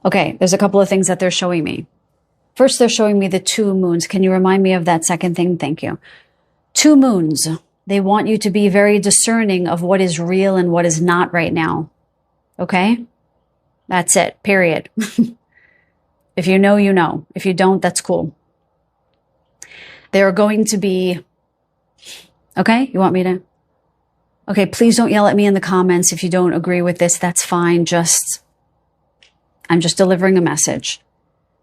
Speaker 1: Okay, there's a couple of things that they're showing me. First, they're showing me the two moons. Can you remind me of that second thing? Thank you. Two moons. They want you to be very discerning of what is real and what is not right now. Okay? That's it. Period. If you know, you know. If you don't, that's cool. There are going to be... Okay? You want me to... Okay, please don't yell at me in the comments if you don't agree with this. That's fine. I'm just delivering a message.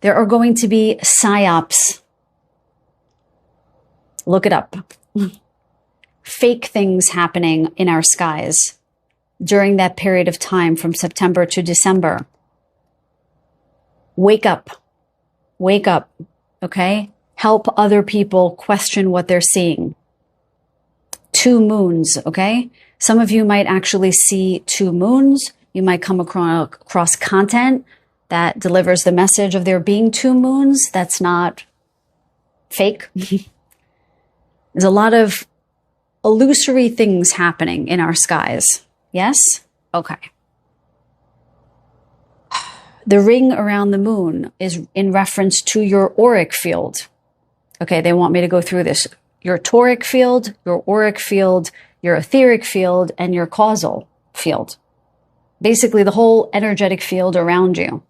Speaker 1: There are going to be psyops. Look it up. Fake things happening in our skies during that period of time from September to December. Wake up. Wake up. Okay? Help other people question what they're seeing. Two moons, okay? Some of you might actually see two moons. You might come across content that delivers the message of there being two moons. That's not fake. There's a lot of illusory things happening in our skies. Yes? Okay. The ring around the moon is in reference to your auric field. Okay, they want me to go through this. Your toric field, your auric field, your etheric field, and your causal field. Basically, the whole energetic field around you.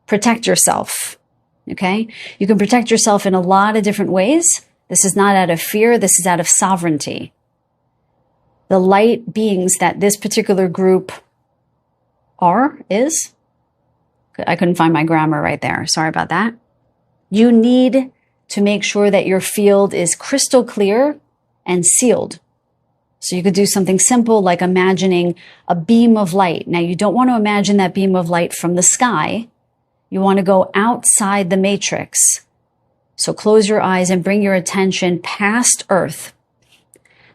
Speaker 1: Protect yourself, okay? You can protect yourself in a lot of different ways. This is not out of fear. This is out of sovereignty. The light beings that this particular group is. I couldn't find my grammar right there. Sorry about that. You need to make sure that your field is crystal clear and sealed. So you could do something simple like imagining a beam of light. Now, you don't want to imagine that beam of light from the sky. You want to go outside the matrix. So close your eyes and bring your attention past Earth,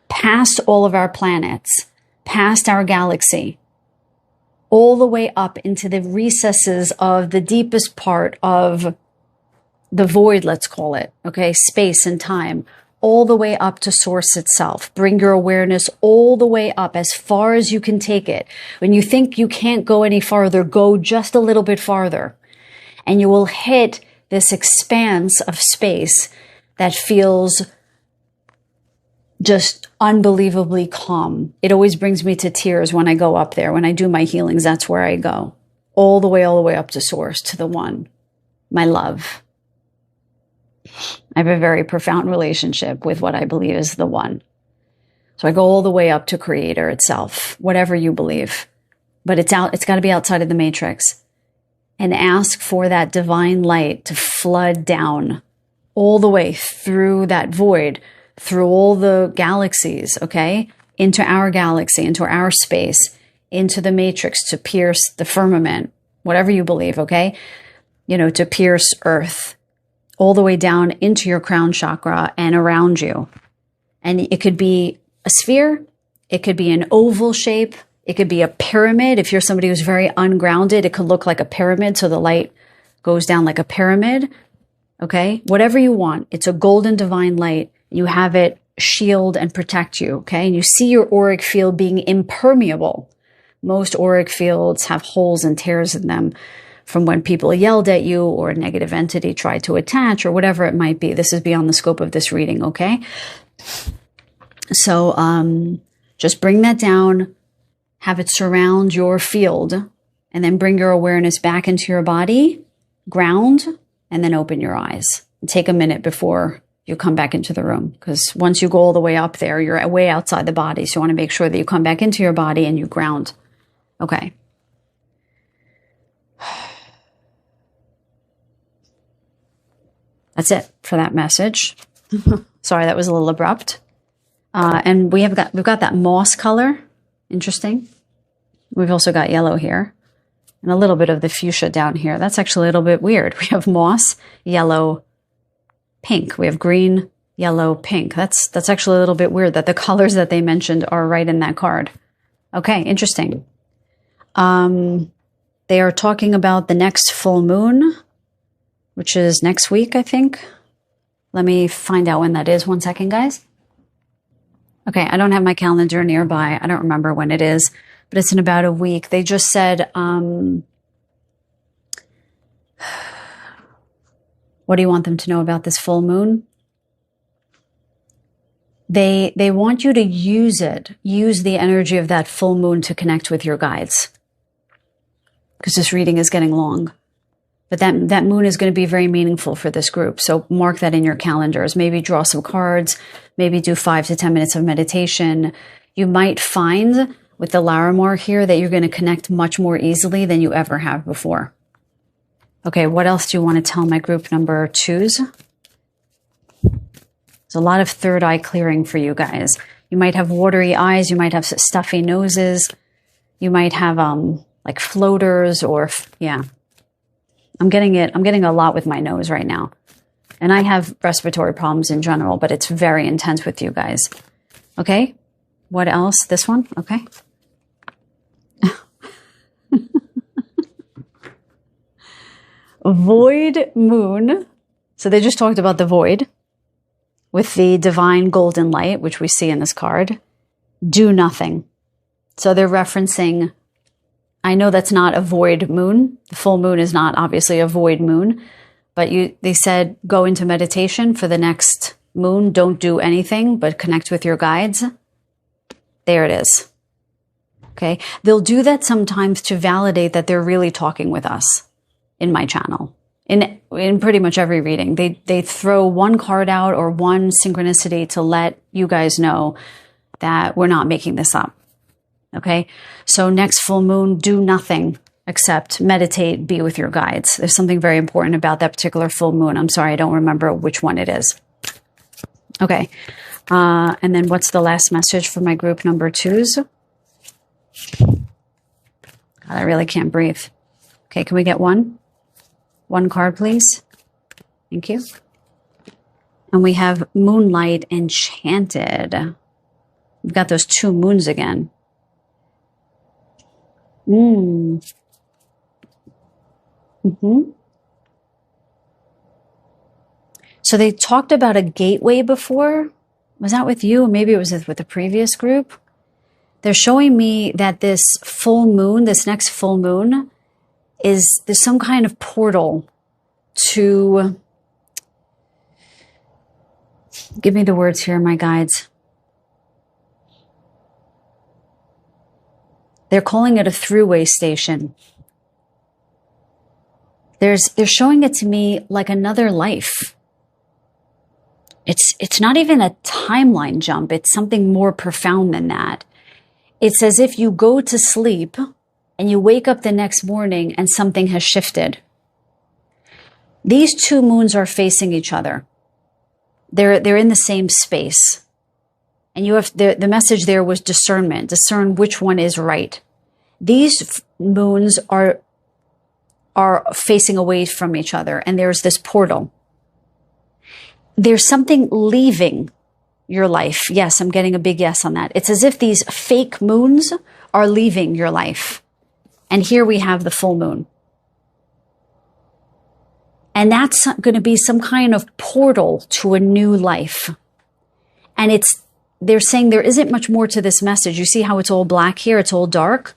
Speaker 1: past all of our planets, past our galaxy, all the way up into the recesses of the deepest part of the void, let's call it, okay, space and time, all the way up to source itself. Bring your awareness all the way up as far as you can take it. When you think you can't go any farther, go just a little bit farther. And you will hit this expanse of space that feels just unbelievably calm. It always brings me to tears when I go up there. When I do my healings, that's where I go. All the way up to source, to the one, my love. I have a very profound relationship with what I believe is the one. So I go all the way up to Creator itself, whatever you believe. But it's got to be outside of the matrix. and ask for that divine light to flood down all the way through that void, through all the galaxies, okay? Into our galaxy, into our space, into the matrix, to pierce the firmament, whatever you believe, okay? You know, to pierce Earth, all the way down into your crown chakra and around you. And it could be a sphere, it could be an oval shape, it could be a pyramid. If you're somebody who's very ungrounded, it could look like a pyramid, so the light goes down like a pyramid, okay? Whatever you want. It's a golden divine light. You have it shield and protect you, okay? And you see your auric field being impermeable. Most auric fields have holes and tears in them from when people yelled at you or a negative entity tried to attach or whatever it might be. This is beyond the scope of this reading, okay? So just bring that down, have it surround your field, and then bring your awareness back into your body, ground, and then open your eyes. And take a minute before you come back into the room, because once you go all the way up there, you're way outside the body. So you want to make sure that you come back into your body and you ground. Okay. That's it for that message. Sorry, that was a little abrupt. And we've got that moss color. Interesting. We've also got yellow here and a little bit of the fuchsia down here. That's actually a little bit weird. We have moss, yellow, pink. We have green, yellow, pink. That's actually a little bit weird that the colors that they mentioned are right in that card. Okay, interesting. They are talking about the next full moon, which is next week, I think. Let me find out when that is. 1 second, guys. Okay, I don't have my calendar nearby. I don't remember when it is, but it's in about a week. They just said, what do you want them to know about this full moon? They want you to use the energy of that full moon to connect with your guides. Because this reading is getting long. But that moon is going to be very meaningful for this group. So mark that in your calendars. Maybe draw some cards. Maybe do 5 to 10 minutes of meditation. You might find with the Larimar here that you're going to connect much more easily than you ever have before. Okay, what else do you want to tell my group number 2s? There's a lot of third eye clearing for you guys. You might have watery eyes. You might have stuffy noses. You might have like floaters or, yeah. I'm getting a lot with my nose right now. And I have respiratory problems in general, but it's very intense with you guys. Okay? What else? This one? Okay. Void moon. So they just talked about the void with the divine golden light, which we see in this card. Do nothing. So they're referencing, I know that's not a void moon. The full moon is not obviously a void moon, but they said go into meditation for the next moon. Don't do anything, but connect with your guides. There it is. Okay. They'll do that sometimes to validate that they're really talking with us in my channel. In pretty much every reading, they throw one card out or one synchronicity to let you guys know that we're not making this up. Okay, so next full moon, do nothing except meditate, be with your guides. There's something very important about that particular full moon. I'm sorry, I don't remember which one it is. Okay, and then what's the last message for my group number 2s? God, I really can't breathe. Okay, can we get one? One card, please. Thank you. And we have Moonlight Enchanted. We've got those 2 moons again. So they talked about a gateway before. Was that with you? Maybe it was with the previous group. They're showing me that this full moon, this next full moon, there's some kind of portal to, give me the words here, my guides. They're calling it a throughway station. They're showing it to me like another life. It's not even a timeline jump. It's something more profound than that. It's as if you go to sleep and you wake up the next morning and something has shifted. These two moons are facing each other. They're in the same space. And you have the message there was discernment. Discern which one is right. These moons are facing away from each other, and there's this portal. There's something leaving your life. Yes, I'm getting a big yes on that. It's as if these fake moons are leaving your life. And here we have the full moon. And that's going to be some kind of portal to a new life. And they're saying there isn't much more to this message. You see how it's all black here? It's all dark.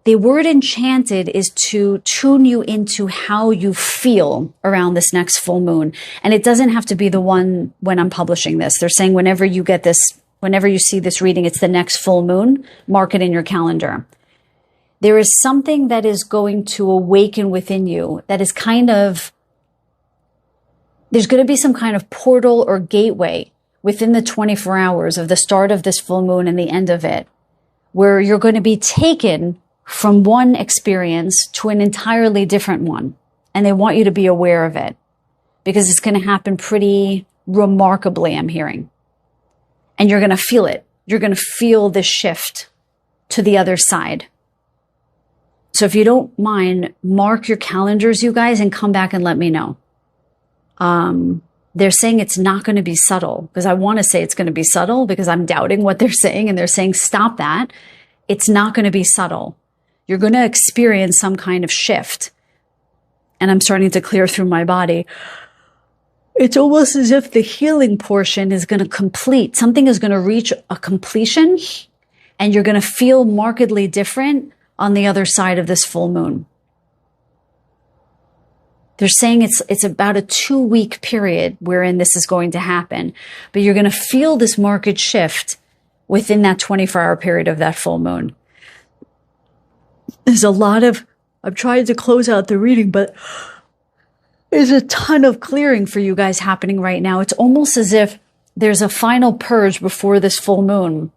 Speaker 1: The word enchanted is to tune you into how you feel around this next full moon. And it doesn't have to be the one when I'm publishing this. They're saying whenever you get this, whenever you see this reading, it's the next full moon, mark it in your calendar. There is something that is going to awaken within you that is there's going to be some kind of portal or gateway within the 24 hours of the start of this full moon and the end of it, where you're going to be taken from one experience to an entirely different one. And they want you to be aware of it because it's going to happen pretty remarkably, I'm hearing. And you're going to feel it. You're going to feel the shift to the other side. So if you don't mind, mark your calendars, you guys, and come back and let me know. They're saying it's not going to be subtle, because I want to say it's going to be subtle because I'm doubting what they're saying, and they're saying, stop that. It's not going to be subtle. You're going to experience some kind of shift. And I'm starting to clear through my body. It's almost as if the healing portion is going to complete. Something is going to reach a completion, and you're going to feel markedly different on the other side of this full moon. They're saying it's about a 2-week period wherein this is going to happen, but you're going to feel this market shift within that 24-hour period of that full moon. There's a lot of, I'm trying to close out the reading, but there's a ton of clearing for you guys happening right now. It's almost as if there's a final purge before this full moon,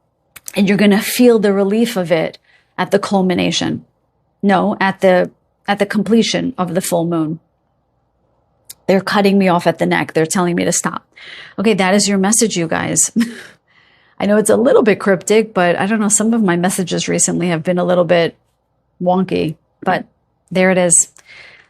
Speaker 1: and you're going to feel the relief of it at the culmination. No, at the completion of the full moon. They're cutting me off at the neck. They're telling me to stop. Okay, that is your message, you guys. I know it's a little bit cryptic, but I don't know. Some of my messages recently have been a little bit wonky, but there it is.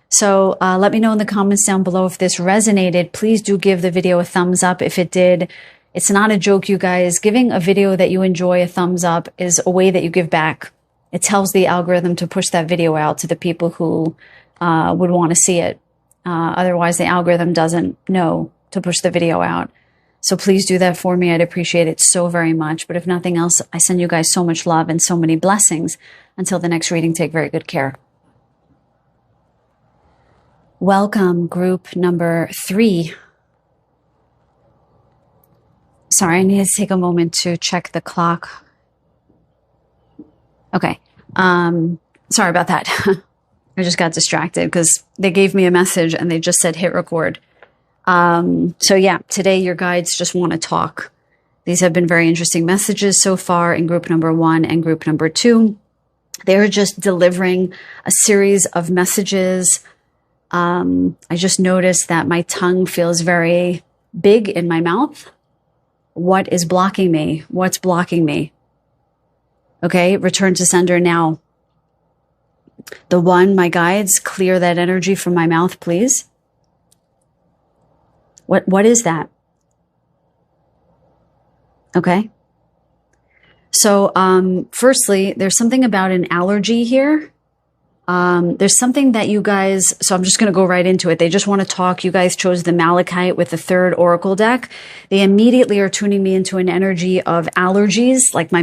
Speaker 1: So let me know in the comments down below if this resonated. Please do give the video a thumbs up if it did. It's not a joke, you guys. Giving a video that you enjoy a thumbs up is a way that you give back. It tells the algorithm to push that video out to the people who would want to see it. Otherwise, the algorithm doesn't know to push the video out. So please do that for me. I'd appreciate it so very much. But if nothing else, I send you guys so much love and so many blessings. Until the next reading, take very good care. Welcome, group number 3. Sorry, I need to take a moment to check the clock. Okay. Sorry about that. I just got distracted because they gave me a message and they just said hit record. So yeah, today your guides just want to talk. These have been very interesting messages so far in group number 1 and group number 2. They're just delivering a series of messages. I just noticed that my tongue feels very big in my mouth. What is blocking me? What's blocking me? Okay, return to sender now. The one, my guides, clear that energy from my mouth, please. What is that? Okay. So, firstly, there's something about an allergy here. There's something that you guys, so I'm just going to go right into it. They just want to talk. You guys chose the Malachite with the 3rd Oracle deck. They immediately are tuning me into an energy of allergies. Like my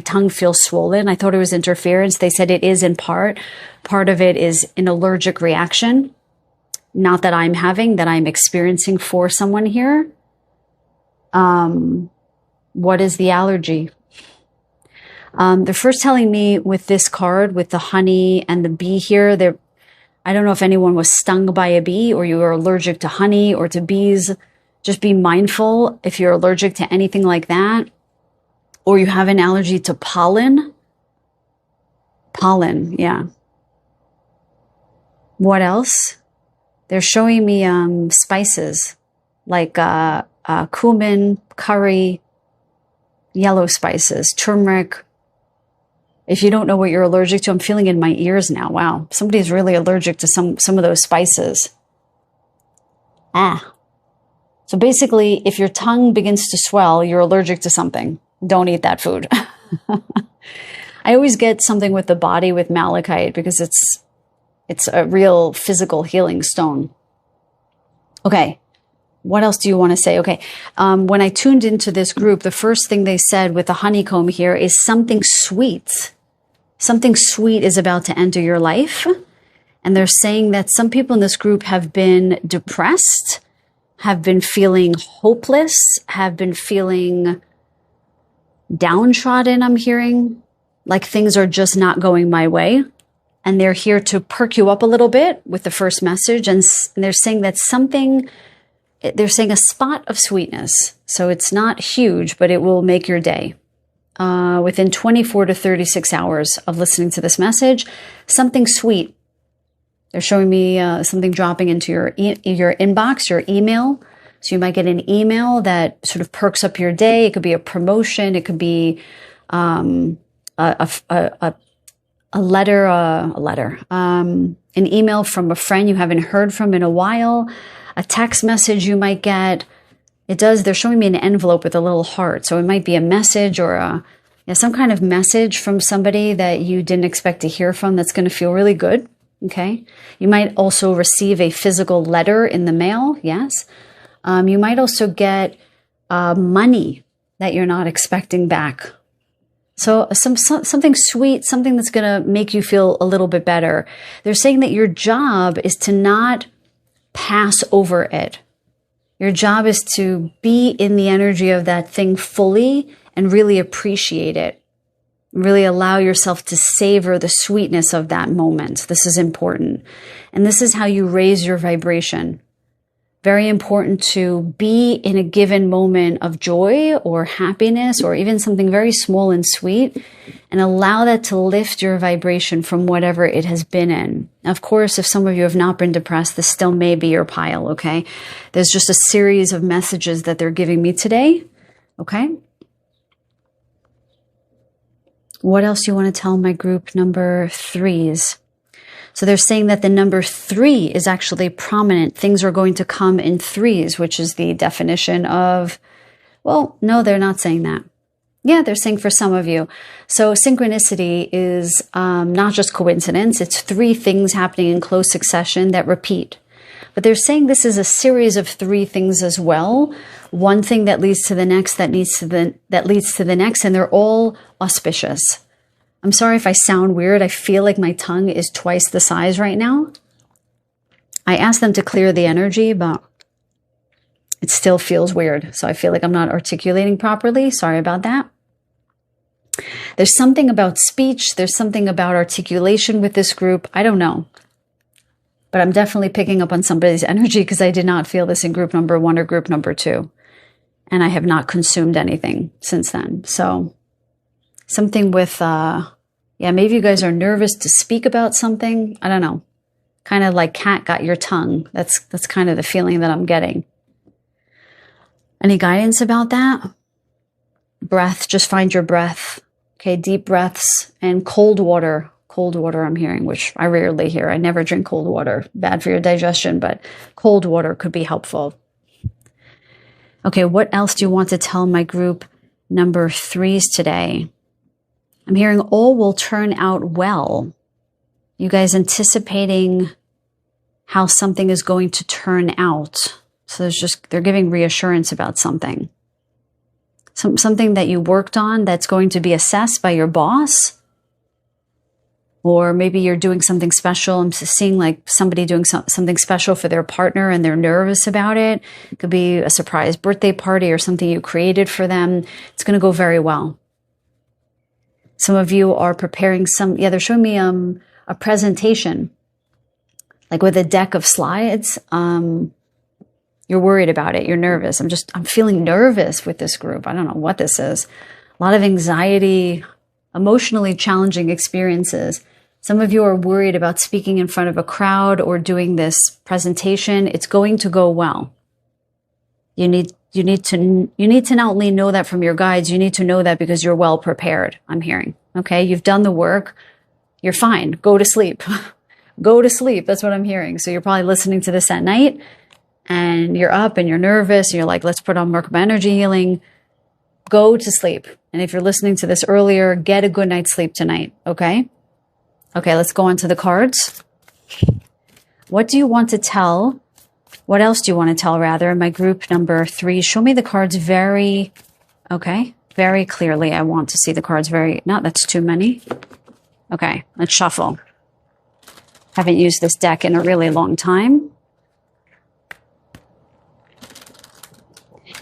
Speaker 1: tongue feels swollen. I thought it was interference. They said it is in part. Part of it is an allergic reaction. Not that I'm having, that I'm experiencing for someone here. What is the allergy? They're first telling me with this card, with the honey and the bee here, I don't know if anyone was stung by a bee or you are allergic to honey or to bees. Just be mindful if you're allergic to anything like that, or you have an allergy to pollen. Pollen, yeah. What else? They're showing me spices like cumin, curry, yellow spices, turmeric. If you don't know what you're allergic to, I'm feeling in my ears now. Wow, somebody's really allergic to some of those spices. So basically, if your tongue begins to swell, you're allergic to something. Don't eat that food. I always get something with the body with malachite because it's a real physical healing stone. Okay. What else do you want to say? Okay. When I tuned into this group, the first thing they said with the honeycomb here is something sweet. Something sweet is about to enter your life. And they're saying that some people in this group have been depressed, have been feeling hopeless, have been feeling downtrodden, I'm hearing, like things are just not going my way. And they're here to perk you up a little bit with the first message. And they're saying that they're saying a spot of sweetness. So it's not huge, but it will make your day. Within 24 to 36 hours of listening to this message, something sweet. They're showing me something dropping into your inbox, your email. So you might get an email that sort of perks up your day. It could be a promotion. It could be a letter, an email from a friend you haven't heard from in a while, a text message you might get. They're showing me an envelope with a little heart. So it might be a message or some kind of message from somebody that you didn't expect to hear from that's going to feel really good. Okay. You might also receive a physical letter in the mail. Yes. You might also get money that you're not expecting back. So something sweet, something that's going to make you feel a little bit better. They're saying that your job is to not pass over it. Your job is to be in the energy of that thing fully and really appreciate it. Really allow yourself to savor the sweetness of that moment. This is important. And this is how you raise your vibration. Very important to be in a given moment of joy or happiness or even something very small and sweet and allow that to lift your vibration from whatever it has been in. Of course, if some of you have not been depressed, this still may be your pile, okay? There's just a series of messages that they're giving me today, okay? What else do you want to tell my group number 3s? So they're saying that the number 3 is actually prominent. Things are going to come in 3s, which is the definition of, well, no, they're not saying that. Yeah, they're saying for some of you. So synchronicity is not just coincidence. It's 3 things happening in close succession that repeat. But they're saying this is a series of 3 things as well. One thing that leads to the next, that leads to the next, and they're all auspicious. I'm sorry if I sound weird. I feel like my tongue is twice the size right now. I asked them to clear the energy, but it still feels weird. So I feel like I'm not articulating properly. Sorry about that. There's something about speech. There's something about articulation with this group. I don't know. But I'm definitely picking up on somebody's energy because I did not feel this in group number 1 or group number 2. And I have not consumed anything since then. So something with, maybe you guys are nervous to speak about something. I don't know. Kind of like cat got your tongue. That's kind of the feeling that I'm getting. Any guidance about that? Breath, just find your breath. Okay, deep breaths and cold water. Cold water I'm hearing, which I rarely hear. I never drink cold water. Bad for your digestion, but cold water could be helpful. Okay, what else do you want to tell my group number 3s today? I'm hearing all will turn out well. You guys anticipating how something is going to turn out. So they're giving reassurance about something. Something that you worked on that's going to be assessed by your boss. Or maybe you're doing something special. I'm seeing like somebody doing something special for their partner and they're nervous about it. It could be a surprise birthday party or something you created for them. It's going to go very well. Some of you are preparing they're showing me a presentation, like with a deck of slides. You're worried about it. You're nervous. I'm feeling nervous with this group. I don't know what this is. A lot of anxiety. emotionally challenging experiences. Some of you are worried about speaking in front of a crowd or doing this presentation. It's going to go well. You need to not only know that from your guides, you need to know that because you're well prepared, I'm hearing. Okay, you've done the work. You're fine. Go to sleep. Go to sleep. That's what I'm hearing. So you're probably listening to this at night and you're up and you're nervous. And you're like, let's put on Merkaba energy healing. Go to sleep. And if you're listening to this earlier, get a good night's sleep tonight. Okay? Okay, let's go on to the cards. What do you want to tell? What else do you want to tell, rather, in my group number 3? Show me the cards very clearly. I want to see the cards that's too many. Okay, let's shuffle. Haven't used this deck in a really long time.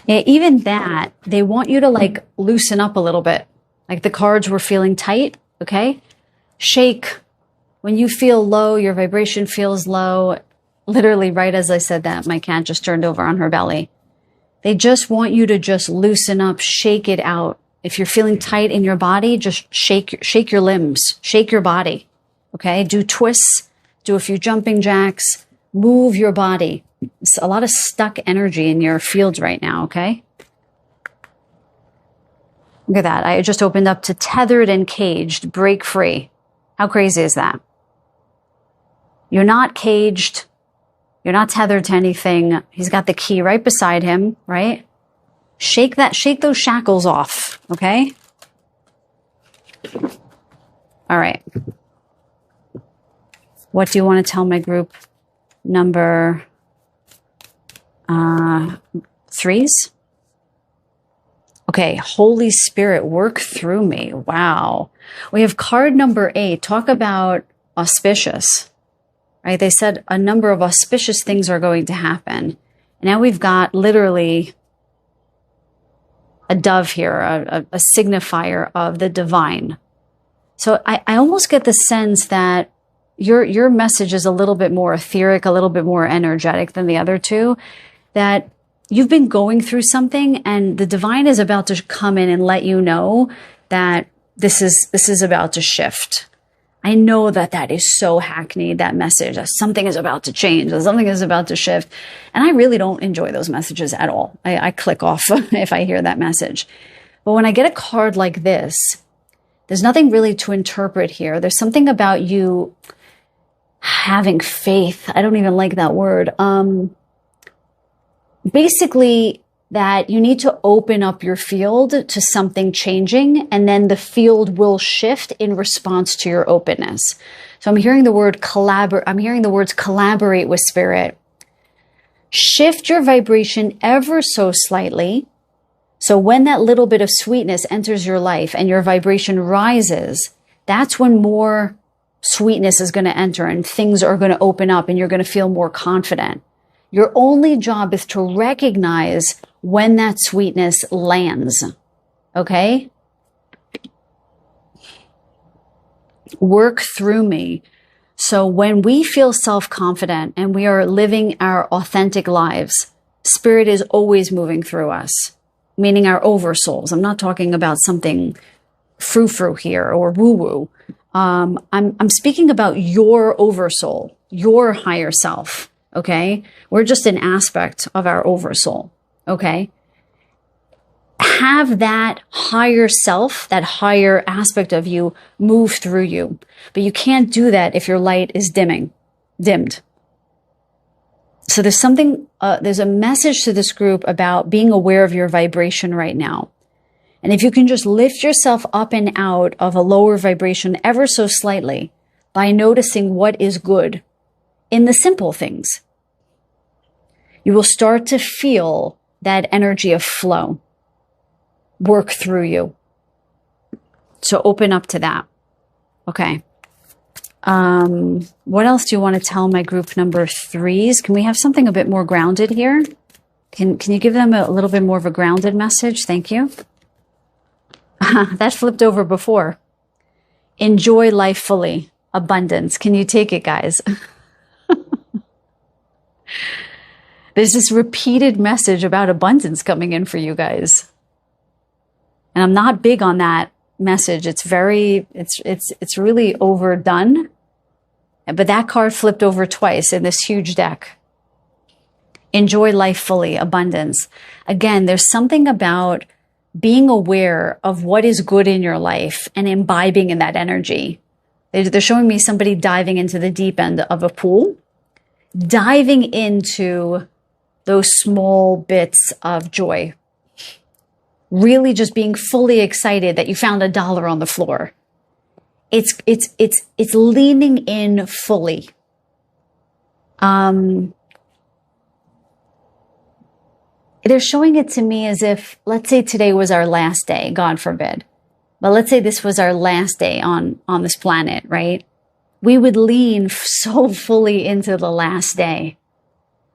Speaker 1: Yeah, even that, they want you to like loosen up a little bit. Like the cards were feeling tight, okay? Shake. When you feel low, your vibration feels low. Literally, right as I said that, my cat just turned over on her belly. They just want you to just loosen up, shake it out. If you're feeling tight in your body, just shake your limbs, shake your body, okay? Do twists, do a few jumping jacks, move your body. It's a lot of stuck energy in your fields right now, okay? Look at that. I just opened up to tethered and caged, break free. How crazy is that? You're not caged. You're not tethered to anything. He's got the key right beside him, right? Shake those shackles off, okay? All right. What do you want to tell my group number 3s? Okay, Holy Spirit, work through me. Wow. We have card number 8. Talk about auspicious, right? They said a number of auspicious things are going to happen. And now we've got literally a dove here, a signifier of the divine. So I almost get the sense that your message is a little bit more etheric, a little bit more energetic than the other two, that you've been going through something and the divine is about to come in and let you know that this is about to shift. I know that is so hackneyed, that message, that something is about to change, that something is about to shift. And I really don't enjoy those messages at all. I click off if I hear that message. But when I get a card like this, there's nothing really to interpret here. There's something about you having faith. I don't even like that word. Basically, that you need to open up your field to something changing, and then the field will shift in response to your openness. So I'm hearing the word collaborate. I'm hearing the words collaborate with spirit. Shift your vibration ever so slightly. So when that little bit of sweetness enters your life and your vibration rises, that's when more sweetness is going to enter and things are going to open up and you're going to feel more confident. Your only job is to recognize when that sweetness lands, okay? Work through me. So when we feel self-confident and we are living our authentic lives, spirit is always moving through us, meaning our oversouls. I'm not talking about something frou-frou here or woo-woo. I'm speaking about your oversoul, your higher self. Okay. We're just an aspect of our oversoul. Okay. Have that higher self, that higher aspect of you move through you. But you can't do that if your light is dimmed. So there's there's a message to this group about being aware of your vibration right now. And if you can just lift yourself up and out of a lower vibration ever so slightly by noticing what is good in the simple things, you will start to feel that energy of flow work through you. So open up to that. Okay. What else do you want to tell my group number 3s? Can we have something a bit more grounded here? Can you give them a little bit more of a grounded message? Thank you. That flipped over before. Enjoy life fully. Abundance. Can you take it, guys? There's this repeated message about abundance coming in for you guys. And I'm not big on that message. It's really overdone. But that card flipped over twice in this huge deck. Enjoy life fully, abundance. Again, there's something about being aware of what is good in your life and imbibing in that energy. They're showing me somebody diving into the deep end of a pool, diving into those small bits of joy. Really just being fully excited that you found $1 on the floor. It's leaning in fully. They're showing it to me as if, let's say today was our last day, God forbid. But let's say this was our last day on this planet, right? We would lean so fully into the last day.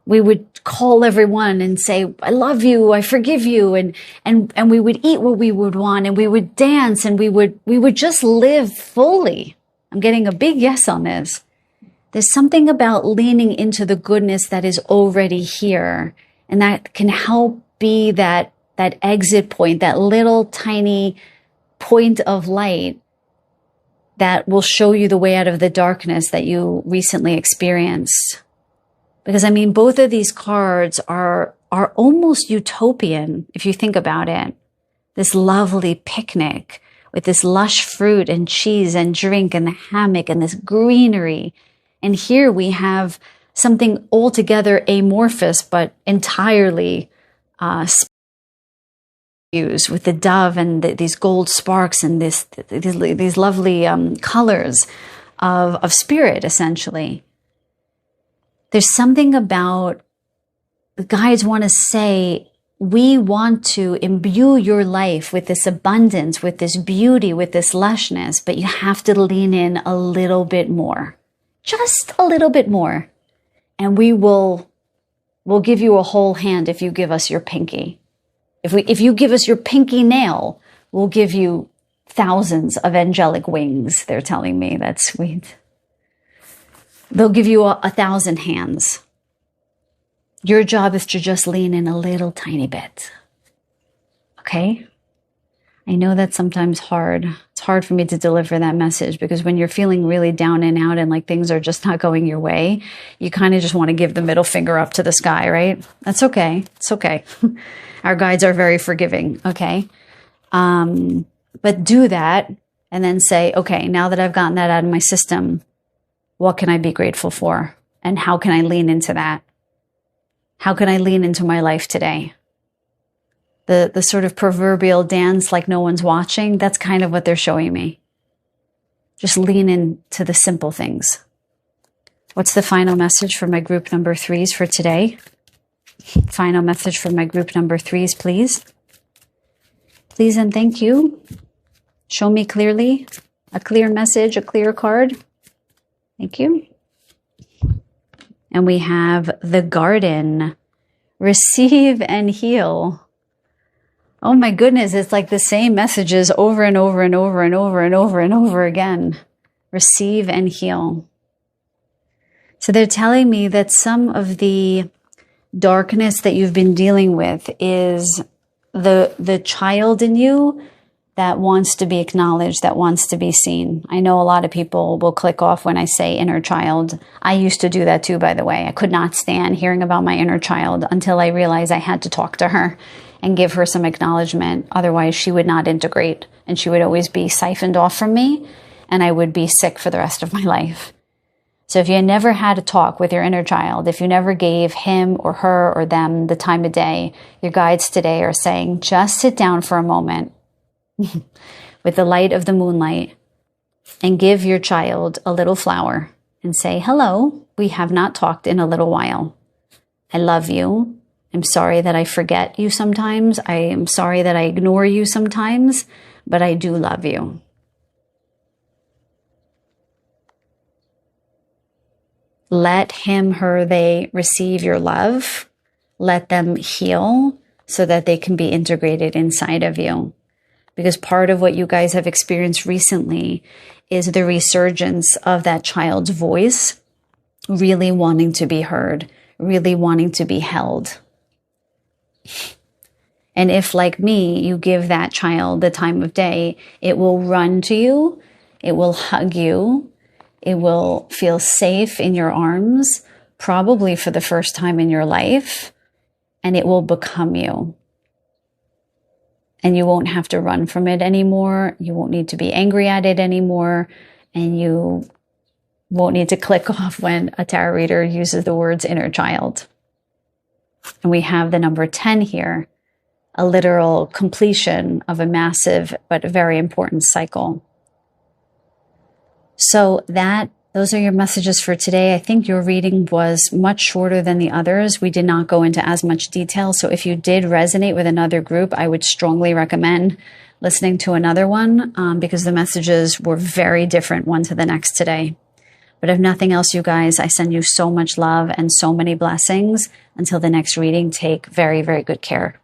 Speaker 1: We would call everyone and say, I love you, I forgive you. And we would eat what we would want, and we would dance, and we would just live fully. I'm getting a big yes on this. There's something about leaning into the goodness that is already here. And that can help be that exit point, that little tiny point of light that will show you the way out of the darkness that you recently experienced. Because I mean, both of these cards are almost utopian, if you think about it. This lovely picnic with this lush fruit and cheese and drink and the hammock and this greenery. And here we have something altogether amorphous, but entirely used with the dove and these gold sparks and these lovely colors of spirit, essentially. There's something about the guides want to say, we want to imbue your life with this abundance, with this beauty, with this lushness, but you have to lean in a little bit more, just a little bit more. And we'll give you a whole hand if you give us your pinky. If you give us your pinky nail, we'll give you thousands of angelic wings. They're telling me. That's sweet. They'll give you 1,000 hands. Your job is to just lean in a little tiny bit. Okay? I know that's sometimes hard. It's hard for me to deliver that message because when you're feeling really down and out and like things are just not going your way, you kind of just want to give the middle finger up to the sky, right? That's okay. It's okay. Our guides are very forgiving, okay? But do that and then say, okay, now that I've gotten that out of my system, what can I be grateful for? And how can I lean into that? How can I lean into my life today? The sort of proverbial dance like no one's watching, that's kind of what they're showing me. Just lean into the simple things. What's the final message for my group number 3s for today? Final message for my group number 3s, please. Please and thank you. Show me clearly a clear message, a clear card. Thank you. And we have the garden. Receive and heal. Oh my goodness, it's like the same messages over and over and over and over and over and over again. Receive and heal. So they're telling me that some of the darkness that you've been dealing with is the child in you that wants to be acknowledged, that wants to be seen. I know a lot of people will click off when I say inner child. I used to do that too, by the way. I could not stand hearing about my inner child until I realized I had to talk to her and give her some acknowledgement. Otherwise, she would not integrate and she would always be siphoned off from me and I would be sick for the rest of my life. So if you never had a talk with your inner child, if you never gave him or her or them the time of day, your guides today are saying, just sit down for a moment with the light of the moonlight and give your child a little flower and say, hello, we have not talked in a little while. I love you. I'm sorry that I forget you sometimes. I am sorry that I ignore you sometimes, but I do love you. Let him, her, they receive your love. Let them heal so that they can be integrated inside of you. Because part of what you guys have experienced recently is the resurgence of that child's voice, really wanting to be heard, really wanting to be held. And if, like me, you give that child the time of day, it will run to you, it will hug you, it will feel safe in your arms, probably for the first time in your life, and it will become you. And you won't have to run from it anymore. You won't need to be angry at it anymore. And you won't need to click off when a tarot reader uses the words inner child. And we have the number 10 here, a literal completion of a massive but very important cycle. So those are your messages for today. I think your reading was much shorter than the others. We did not go into as much detail. So if you did resonate with another group, I would strongly recommend listening to another one because the messages were very different one to the next today. But if nothing else, you guys, I send you so much love and so many blessings. Until the next reading, take very, very good care.